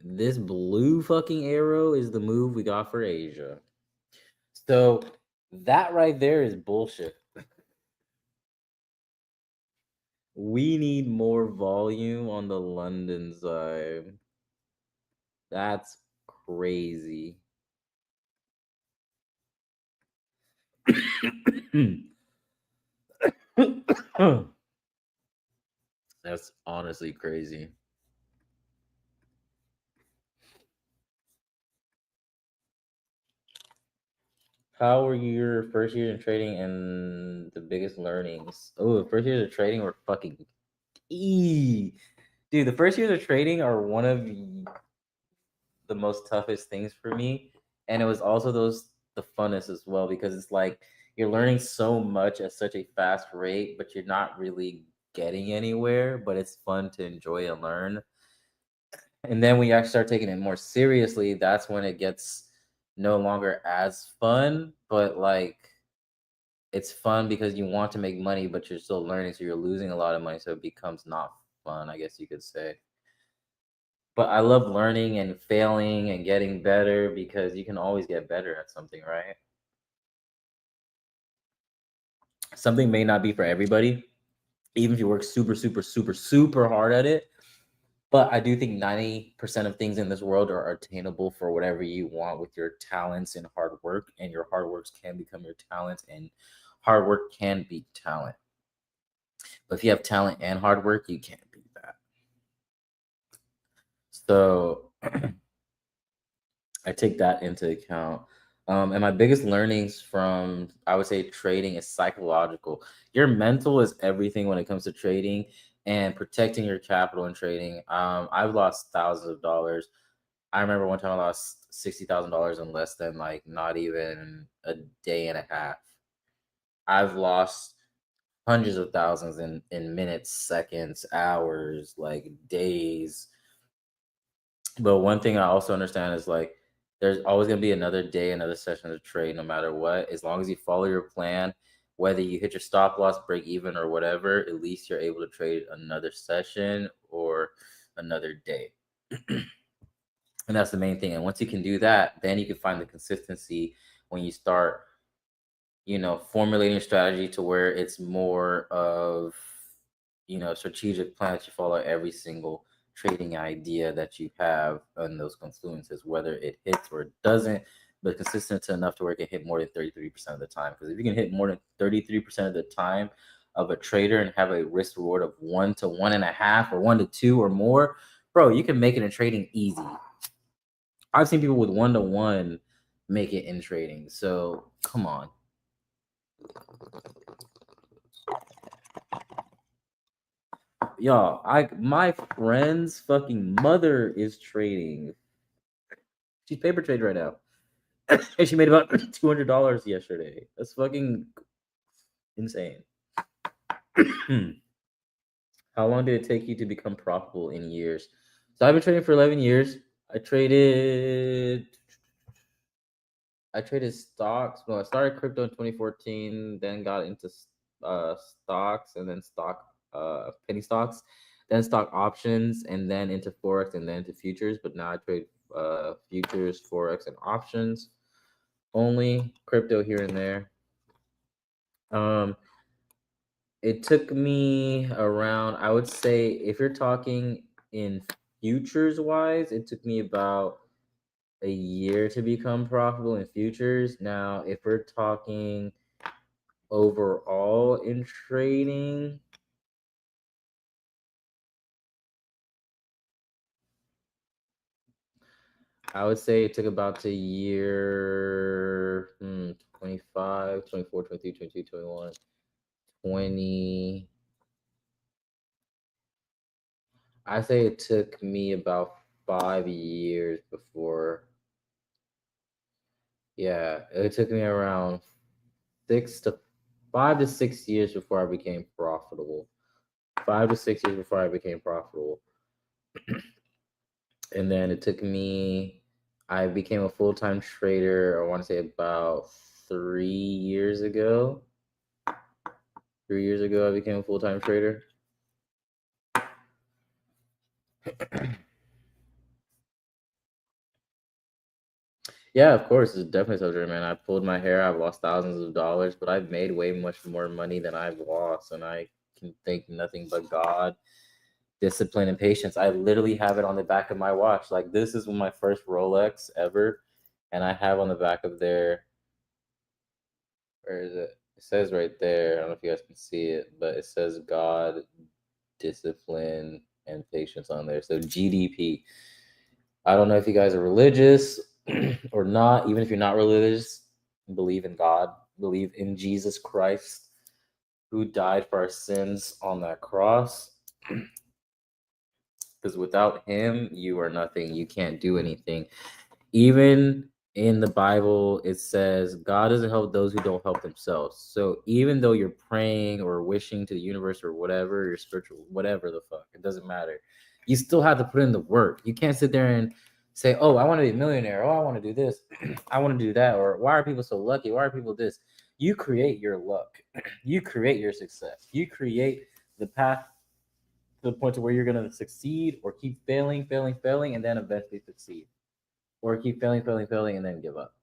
this blue fucking arrow is the move we got for Asia. So that right there is bullshit. We need more volume on the London side. That's crazy. That's honestly crazy. How were your first years in trading and the biggest learnings? Oh, the first years of trading were fucking dude. The first years of trading are one of the most toughest things for me, and it was also the funnest as well, because it's like you're learning so much at such a fast rate, but you're not really getting anywhere. But it's fun to enjoy and learn. And then when you actually start taking it more seriously, that's when it gets no longer as fun, but like it's fun because you want to make money, but you're still learning, so you're losing a lot of money, so it becomes not fun, I guess you could say. But I love learning and failing and getting better, because you can always get better at something, right? Something may not be for everybody, even if you work super, super, super, super hard at it. But I do think 90% of things in this world are attainable for whatever you want with your talents and hard work, and your hard works can become your talents, and hard work can beat talent. But if you have talent and hard work, you can't beat that. So I take that into account. And my biggest learnings from, I would say, trading is psychological. Your mental is everything when it comes to trading and protecting your capital in trading. I've lost thousands of dollars. I remember one time I lost $60,000 in less than like not even a day and a half. I've lost hundreds of thousands in minutes, seconds, hours, like days. But one thing I also understand is like there's always gonna be another day, another session to trade, no matter what. As long as you follow your plan, whether you hit your stop loss, break even, or whatever, at least you're able to trade another session or another day. And that's the main thing. And once you can do that, then you can find the consistency when you start, formulating a strategy to where it's more of, strategic plan that you follow every single trading idea that you have on those confluences, whether it hits or it doesn't, but consistent enough to where it can hit more than 33% of the time. Because if you can hit more than 33% of the time of a trader and have a risk reward of 1 to 1.5 or 1 to 2 or more, bro, you can make it in trading easy. I've seen people with 1 to 1 make it in trading. So come on. Y'all, my friend's fucking mother is trading. She's paper trade right now. And she made about $200 yesterday. That's fucking insane. How long did it take you to become profitable in years? So I've been trading for 11 years. I traded stocks. Well, I started crypto in 2014, then got into stocks, and then penny stocks, then stock options, and then into forex, and then into futures. But now I trade futures, forex, and options only. Crypto here and there. It took me around, I would say, if you're talking in futures wise, it took me about a year to become profitable in futures. Now, if we're talking overall in trading, I would say it took about a year, 25, 24, 23, 22, 21, 20. I say it took me about 5 years before. Yeah, it took me around 5 to 6 years before I became profitable. 5 to 6 years before I became profitable. And then I became a full-time trader, I want to say about 3 years ago. 3 years ago, I became a full-time trader. Yeah, of course, it's definitely subject, man. I pulled my hair. I've lost thousands of dollars, but I've made way much more money than I've lost, and I can thank nothing but God, discipline, and patience. I literally have it on the back of my watch. Like, this is my first Rolex ever, and I have on the back of there. Where is it? It says right there. I don't know if you guys can see it, but it says God, discipline, and patience on there. So GDP. I don't know if you guys are religious or not. Even if you're not religious, believe in God, believe in Jesus Christ, who died for our sins on that cross. Because without him, you are nothing. You can't do anything. Even in the Bible, it says God doesn't help those who don't help themselves. So even though you're praying or wishing to the universe or whatever, your spiritual, whatever the fuck, it doesn't matter. You still have to put in the work. You can't sit there and say, oh, I want to be a millionaire. Oh, I want to do this. I want to do that. Or why are people so lucky? Why are people this? You create your luck. You create your success. You create the path to the point to where you're going to succeed or keep failing, and then eventually succeed. Or keep failing, and then give up.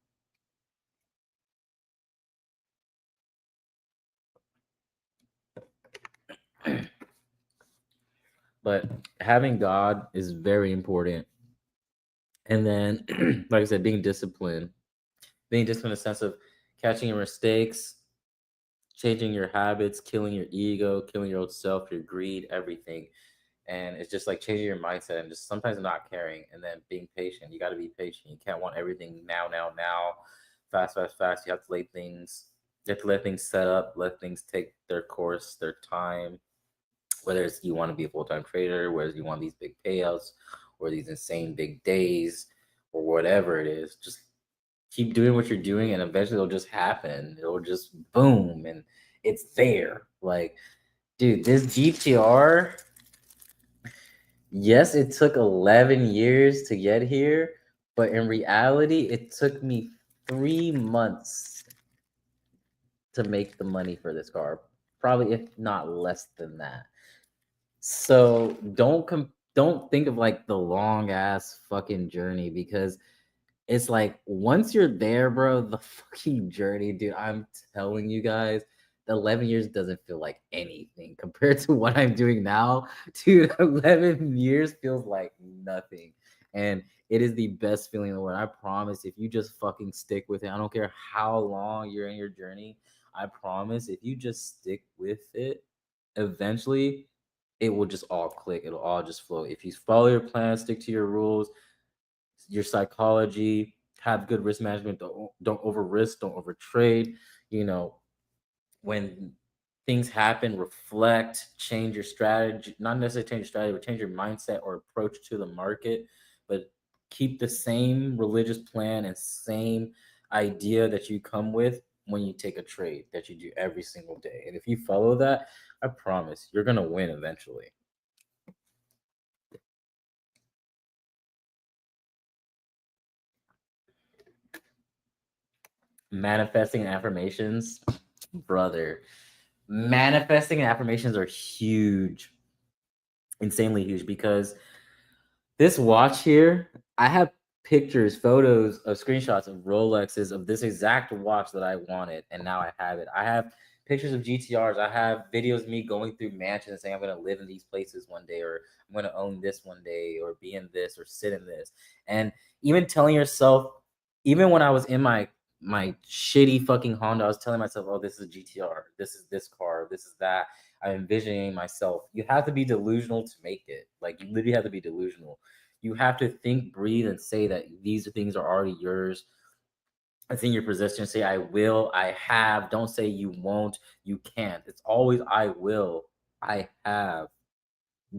But having God is very important. And then, like I said, being disciplined in the sense of catching your mistakes, changing your habits, killing your ego, killing your old self, your greed, everything. And it's just like changing your mindset and just sometimes not caring and then being patient. You got to be patient. You can't want everything now, fast, fast, fast. You have to let things set up, let things take their course, their time. Whether it's you want to be a full-time trader, whether you want these big payouts or these insane big days or whatever it is, just keep doing what you're doing and eventually it'll just happen. It'll just boom and it's there. Like, dude, this GTR, yes, it took 11 years to get here, but in reality, it took me 3 months to make the money for this car. Probably if not less than that. So don't think of like the long ass fucking journey because it's like once you're there, bro, the fucking journey, dude, I'm telling you guys, the 11 years doesn't feel like anything compared to what I'm doing now. Dude, 11 years feels like nothing. And it is the best feeling in the world. I promise if you just fucking stick with it, I don't care how long you're in your journey. I promise if you just stick with it, eventually it will just all click. It'll all just flow. If you follow your plan, stick to your rules, your psychology, have good risk management, don't over risk, don't over trade. You know, when things happen, reflect, change your strategy, not necessarily change your strategy, but change your mindset or approach to the market, but keep the same religious plan and same idea that you come with when you take a trade that you do every single day. And if you follow that, I promise you're going to win eventually. Manifesting and affirmations, brother. Manifesting and affirmations are huge, insanely huge, because this watch here, I have pictures, photos of screenshots of Rolexes of this exact watch that I wanted, and now I have it. I have pictures of GTRs. I have videos of me going through mansions and saying I'm going to live in these places one day, or I'm going to own this one day, or be in this, or sit in this. And even telling yourself, even when I was in my shitty fucking Honda, I was telling myself, oh, this is a GTR, this is this car, this is that. I'm envisioning myself. You have to be delusional to make it. Like, you literally have to be delusional. You have to think, breathe, and say that these things are already yours. It's in your possession. Say, I will, I have. Don't say you won't, you can't. It's always, I will, I have.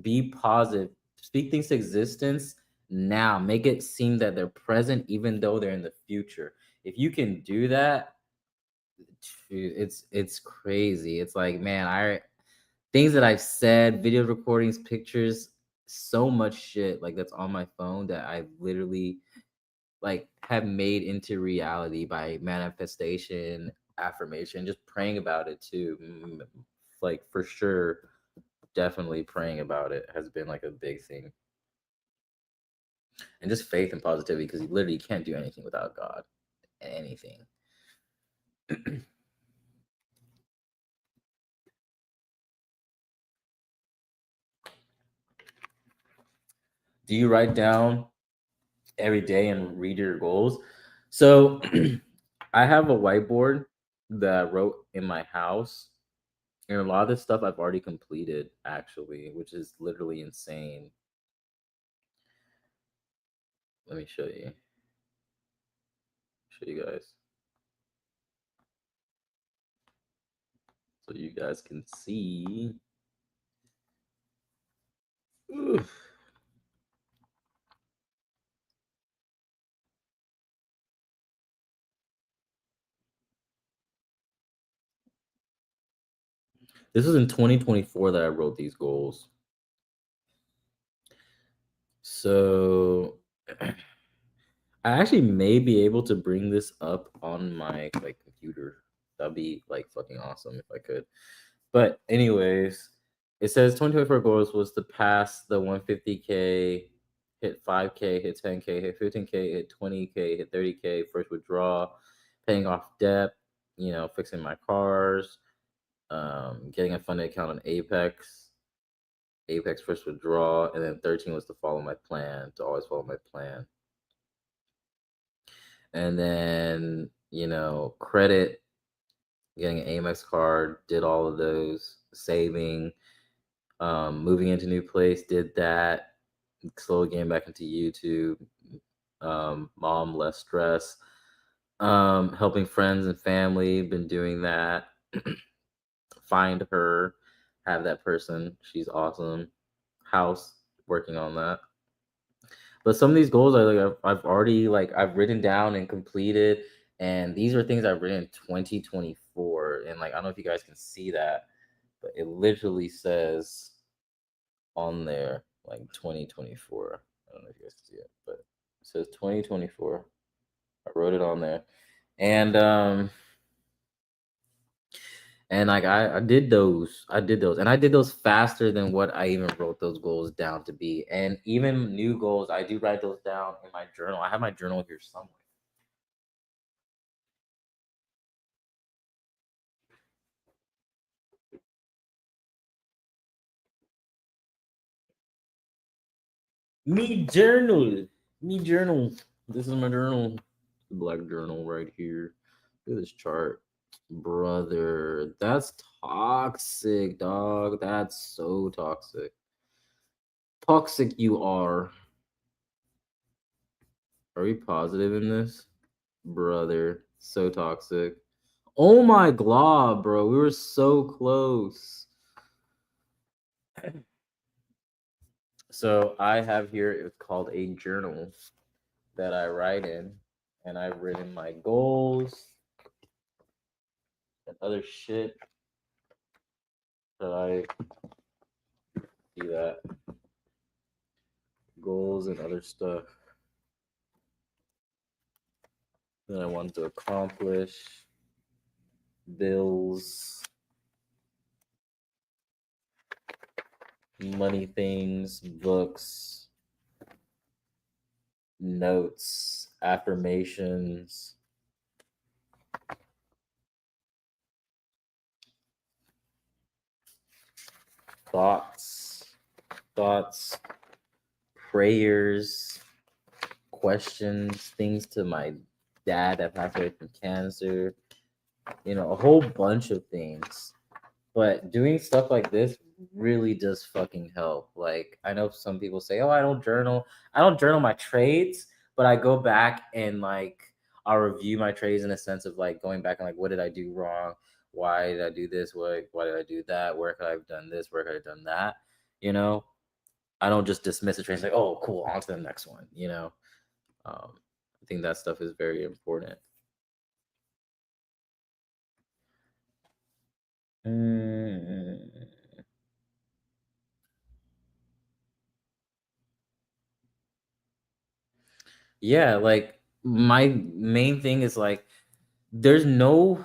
Be positive. Speak things to existence now. Make it seem that they're present, even though they're in the future. If you can do that, it's crazy. It's like, man, things that I've said, video recordings, pictures, so much shit like that's on my phone that I literally like have made into reality by manifestation, affirmation, just praying about it too. Like, for sure, definitely praying about it has been like a big thing. And just faith and positivity, because you literally can't do anything without God. Anything. Do you write down every day and read your goals? So I have a whiteboard that I wrote in my house, and a lot of this stuff I've already completed, actually, which is literally insane. Let me show you guys, so you guys can see. Oof. This was in 2024 that I wrote these goals. So I actually may be able to bring this up on my like computer. That'd be like fucking awesome if I could. But anyways, it says 2024 goals was to pass the 150K, hit 5K, hit 10K, hit 15K, hit 20K, hit 30K, first withdrawal, paying off debt, fixing my cars, getting a funded account on Apex, Apex first withdraw, and then 13 was to follow my plan, to always follow my plan. And then, credit, getting an Amex card, did all of those, saving, moving into new place, did that, slowly getting back into YouTube, mom, less stress, helping friends and family, been doing that, find her, have that person, she's awesome, house, working on that. But some of these goals I've already I've written down and completed, and these are things I've written in 2024. And I don't know if you guys can see that, but it literally says on there 2024. I don't know if you guys can see it, but it says 2024. I wrote it on there, and I did those. And I did those faster than what I even wrote those goals down to be. And even new goals, I do write those down in my journal. I have my journal here somewhere. Me journal. This is my journal. The black journal right here. Look at this chart. Brother, that's toxic, dog. That's so toxic. Toxic you are. Are we positive in this? Brother, so toxic. Oh my god, bro. We were so close. So I have here, it's called a journal that I write in, and I've written my goals and other shit that I see that goals and other stuff that I want to accomplish, bills, money things, books, notes, affirmations, thoughts, prayers, questions, things to my dad that passed away from cancer, a whole bunch of things. But doing stuff like this really does fucking help. I know some people say, "Oh, I don't journal. I don't journal my trades," but I go back and I'll review my trades in a sense of going back and what did I do wrong? Why did I do this? Why did I do that? Where could I have done this? Where could I have done that? I don't just dismiss a trade and say, "Oh, cool, on to the next one." I think that stuff is very important. Yeah, my main thing is there's no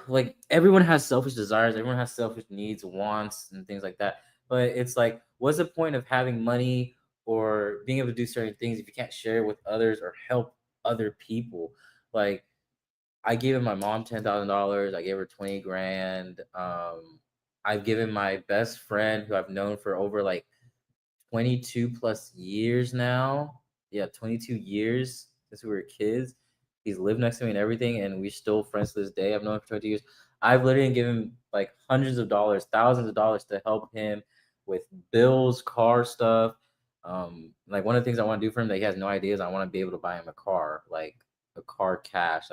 everyone has selfish desires, everyone has selfish needs, wants, and things like that. But it's what's the point of having money or being able to do certain things if you can't share it with others or help other people? I gave my mom $10,000. I gave her 20 grand. I've given my best friend who I've known for over 22 plus years now. Yeah, 22 years since we were kids. He's lived next to me and everything, and we're still friends to this day. I've known him for 20 years. I've literally given hundreds of dollars, thousands of dollars to help him with bills, car stuff. One of the things I want to do for him that he has no idea is I want to be able to buy him a car, a car cash.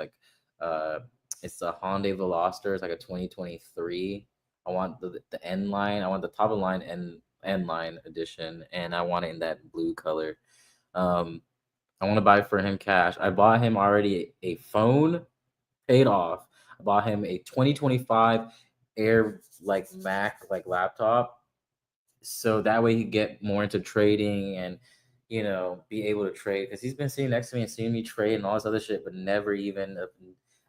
It's a Hyundai Veloster. It's a 2023. I want the N line. I want the top of the line N line edition, and I want it in that blue color. I want to buy for him cash. I bought him already a phone, paid off. I bought him a 2025 Air Mac laptop, so that way he could get more into trading and be able to trade, because he's been sitting next to me and seeing me trade and all this other shit, but never even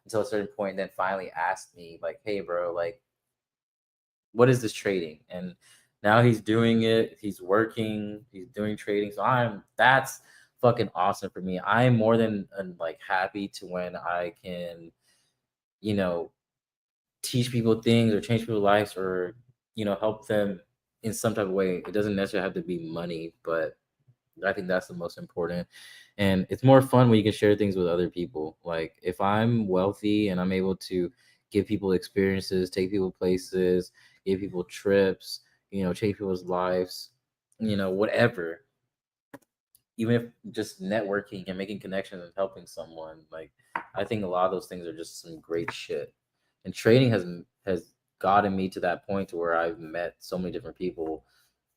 until a certain point, then finally asked me hey bro, what is this trading? And now he's doing it, he's working, he's doing trading. So that's fucking awesome for me. I'm more than happy to when I can teach people things or change people's lives or help them in some type of way. It doesn't necessarily have to be money, but I think that's the most important. And it's more fun when you can share things with other people. Like if I'm wealthy and I'm able to give people experiences, take people places, give people trips, change people's lives, whatever. Even if just networking and making connections and helping someone, like I think a lot of those things are just some great shit. And trading has gotten me to that point to where I've met so many different people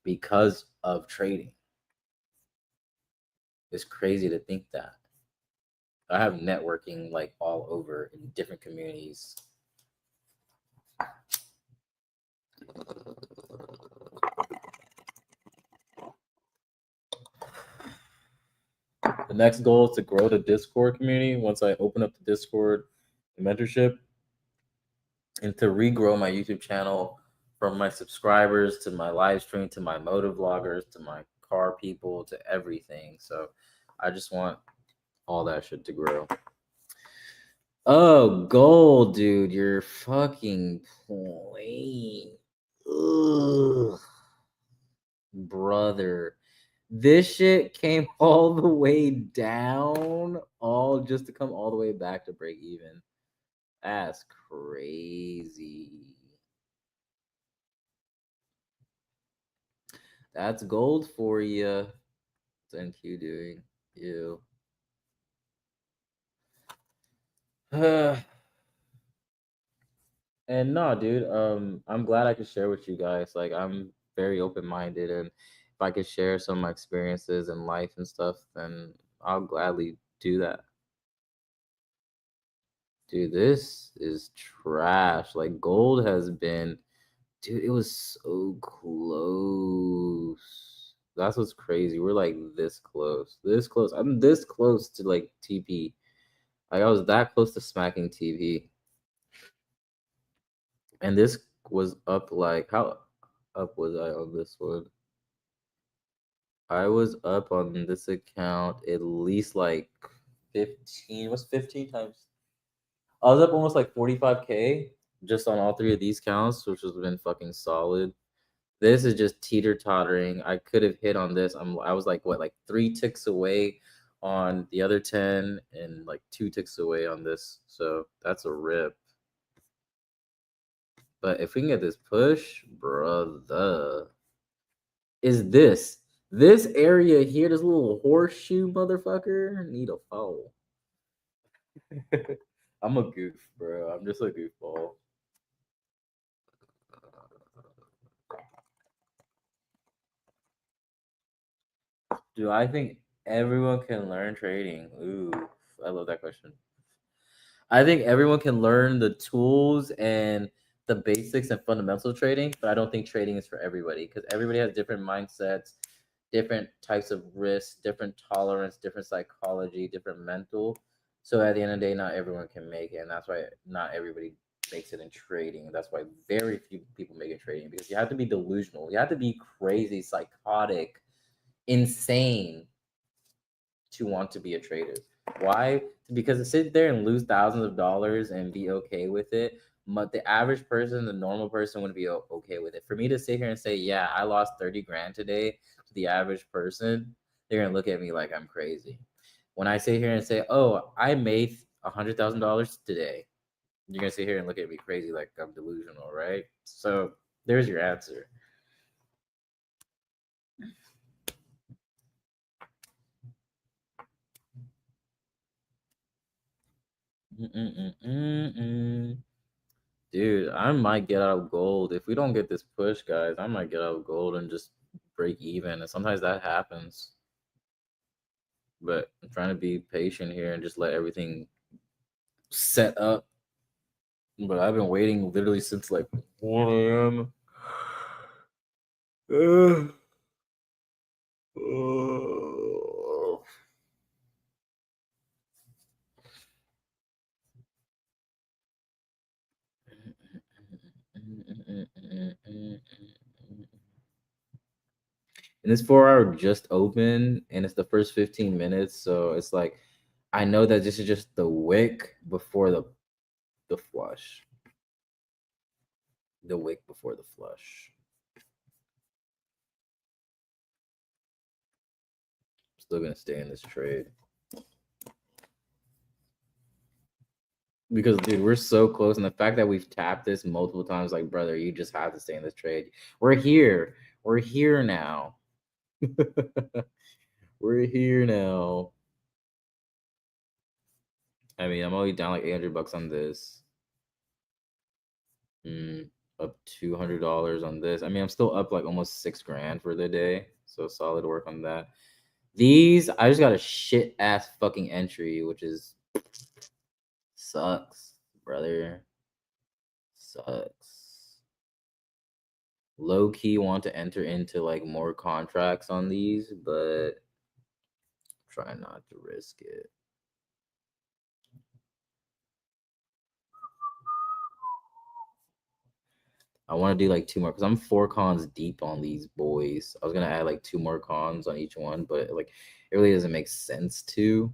because of trading. It's crazy to think that. I have networking like all over in different communities. The next goal is to grow the Discord community once I open up the Discord mentorship, and to regrow my YouTube channel from my subscribers to my live stream to my motor vloggers to my car people to everything. So I just want all that shit to grow. Oh, gold, dude. You're fucking playing. Ugh. Brother. This shit came all the way down, all just to come all the way back to break even. That's crazy. That's gold for you. What's NQ doing? Ew. And no, dude, I'm glad I could share with you guys. Like, I'm very open-minded, and if I could share some of my experiences in life and stuff, then I'll gladly do that. Dude, this is trash. Like, gold has been, dude, it was so close. That's what's crazy. We're like this close. This close. I'm this close to like TP. Like, I was that close to smacking TP. And this was up like, how up was I on this one? I was up on this account at least like 15. What's 15 times? I was up almost like 45K just on all three of these counts, which has been fucking solid. This is just teeter-tottering. I could have hit on this. I was like, what, like 3 ticks away on the other 10 and like 2 ticks away on this. So that's a rip. But if we can get this push, brother, is this area here, this little horseshoe motherfucker, need a foul. I'm a goof, bro. I'm just a goofball. Do I think everyone can learn trading? Ooh, I love that question. I think everyone can learn the tools and the basics and fundamentals of trading, but I don't think trading is for everybody because everybody has different mindsets, different types of risks, different tolerance, different psychology, different mental. So at the end of the day, not everyone can make it, and that's why not everybody makes it in trading. That's why very few people make it trading, because you have to be delusional. You have to be crazy, psychotic, insane to want to be a trader. Why? Because to sit there and lose thousands of dollars and be okay with it, but the average person, the normal person, wouldn't be okay with it. For me to sit here and say, yeah, I lost 30 grand today, to the average person, they're gonna look at me like I'm crazy. When I sit here and say, oh, I made $100,000 today, you're gonna sit here and look at me crazy like I'm delusional, right? So there's your answer. Dude, I might get out of gold. If we don't get this push, guys, I might get out of gold and just break even. And sometimes that happens. But I'm trying to be patient here and just let everything set up. But I've been waiting literally since like 1 a.m. And this 4 hour just open and it's the first 15 minutes. So it's like, I know that this is just the wick before the flush. The wick before the flush. Still gonna stay in this trade. Because dude, we're so close, and the fact that we've tapped this multiple times, like brother, you just have to stay in this trade. We're here. We're here now. We're here now. I mean, I'm only down like $800 on this. Up $200 on this. I mean, I'm still up like almost $6,000 for the day. So solid work on that. These, I just got a shit ass fucking entry, which is sucks, brother. Sucks. Low key want to enter into like more contracts on these, but try not to risk it. I want to do like 2 more because I'm 4 cons deep on these boys. I was gonna add like 2 more cons on each one, but like it really doesn't make sense to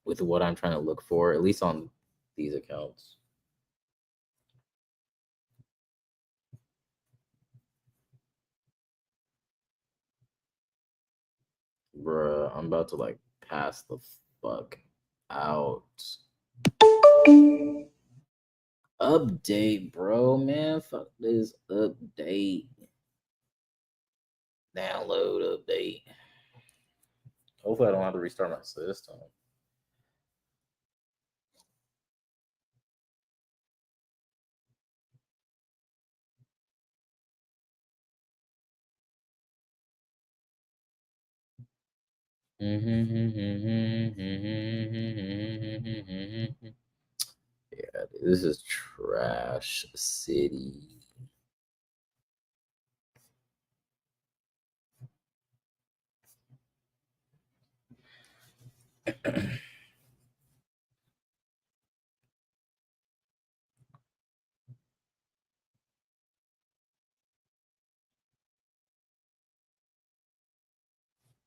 with what I'm trying to look for, at least on these accounts. Bruh, I'm about to like pass the fuck out. Update, bro, man. Fuck this update. Download update. Hopefully I don't have to restart my system. Yeah, this is trash city.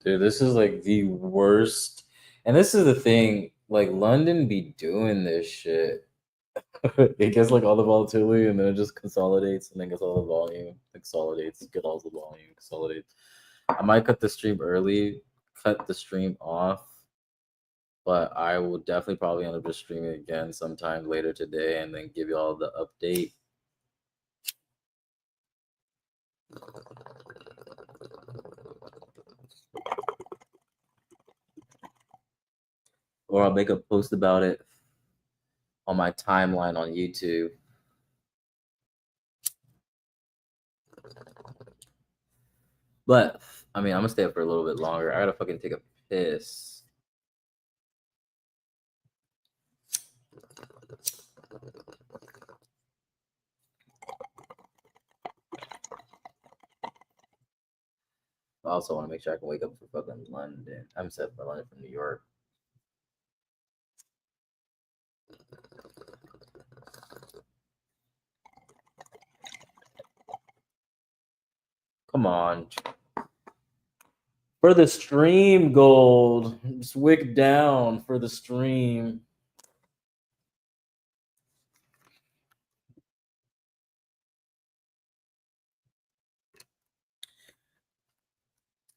Dude, this is like the worst. And this is the thing, like London be doing this shit. It gets like all the volatility and then it just consolidates and then gets all the volume, consolidates, get all the volume, consolidates. I might cut the stream early, cut the stream off, but I will definitely probably end up just streaming again sometime later today and then give you all the update. Or I'll make a post about it on my timeline on YouTube. But I mean, I'm gonna stay up for a little bit longer. I gotta fucking take a piss. I also want to make sure I can wake up for fucking London. I'm set for London from New York. Come on. For the stream, gold. Just wick down for the stream.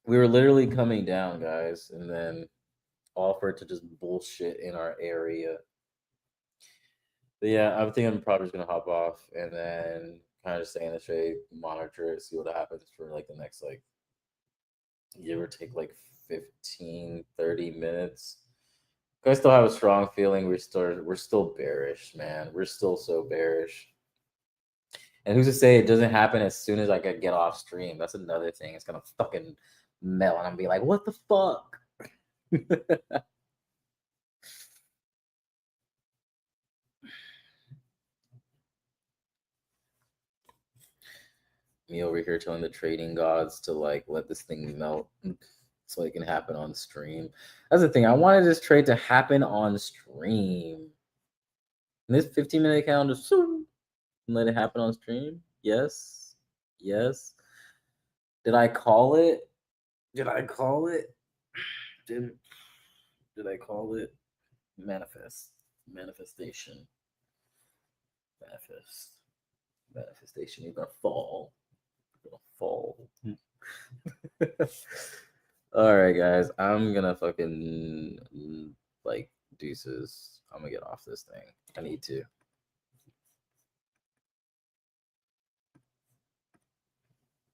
We were literally coming down, guys, and then offered to just bullshit in our area. But yeah, I'm thinking I'm probably just gonna hop off and then kind of stay in the trade, monitor it, see what happens for like the next like give or take like 15, 30 minutes. I still have a strong feeling we're still bearish, man. We're still so bearish. And who's to say it doesn't happen as soon as I get off stream? That's another thing. It's gonna fucking melt, and I'm be like, what the fuck? Me over here telling the trading gods to like let this thing melt so it can happen on stream. That's the thing. I wanted this trade to happen on stream. And this 15-minute account just let it happen on stream. Yes. Yes. Did I call it? Did I call it? Did I call it? Manifestation. Manifestation. You're gonna fall. You're gonna fall. All right, guys. I'm gonna fucking like deuces. I'm gonna get off this thing. I need to.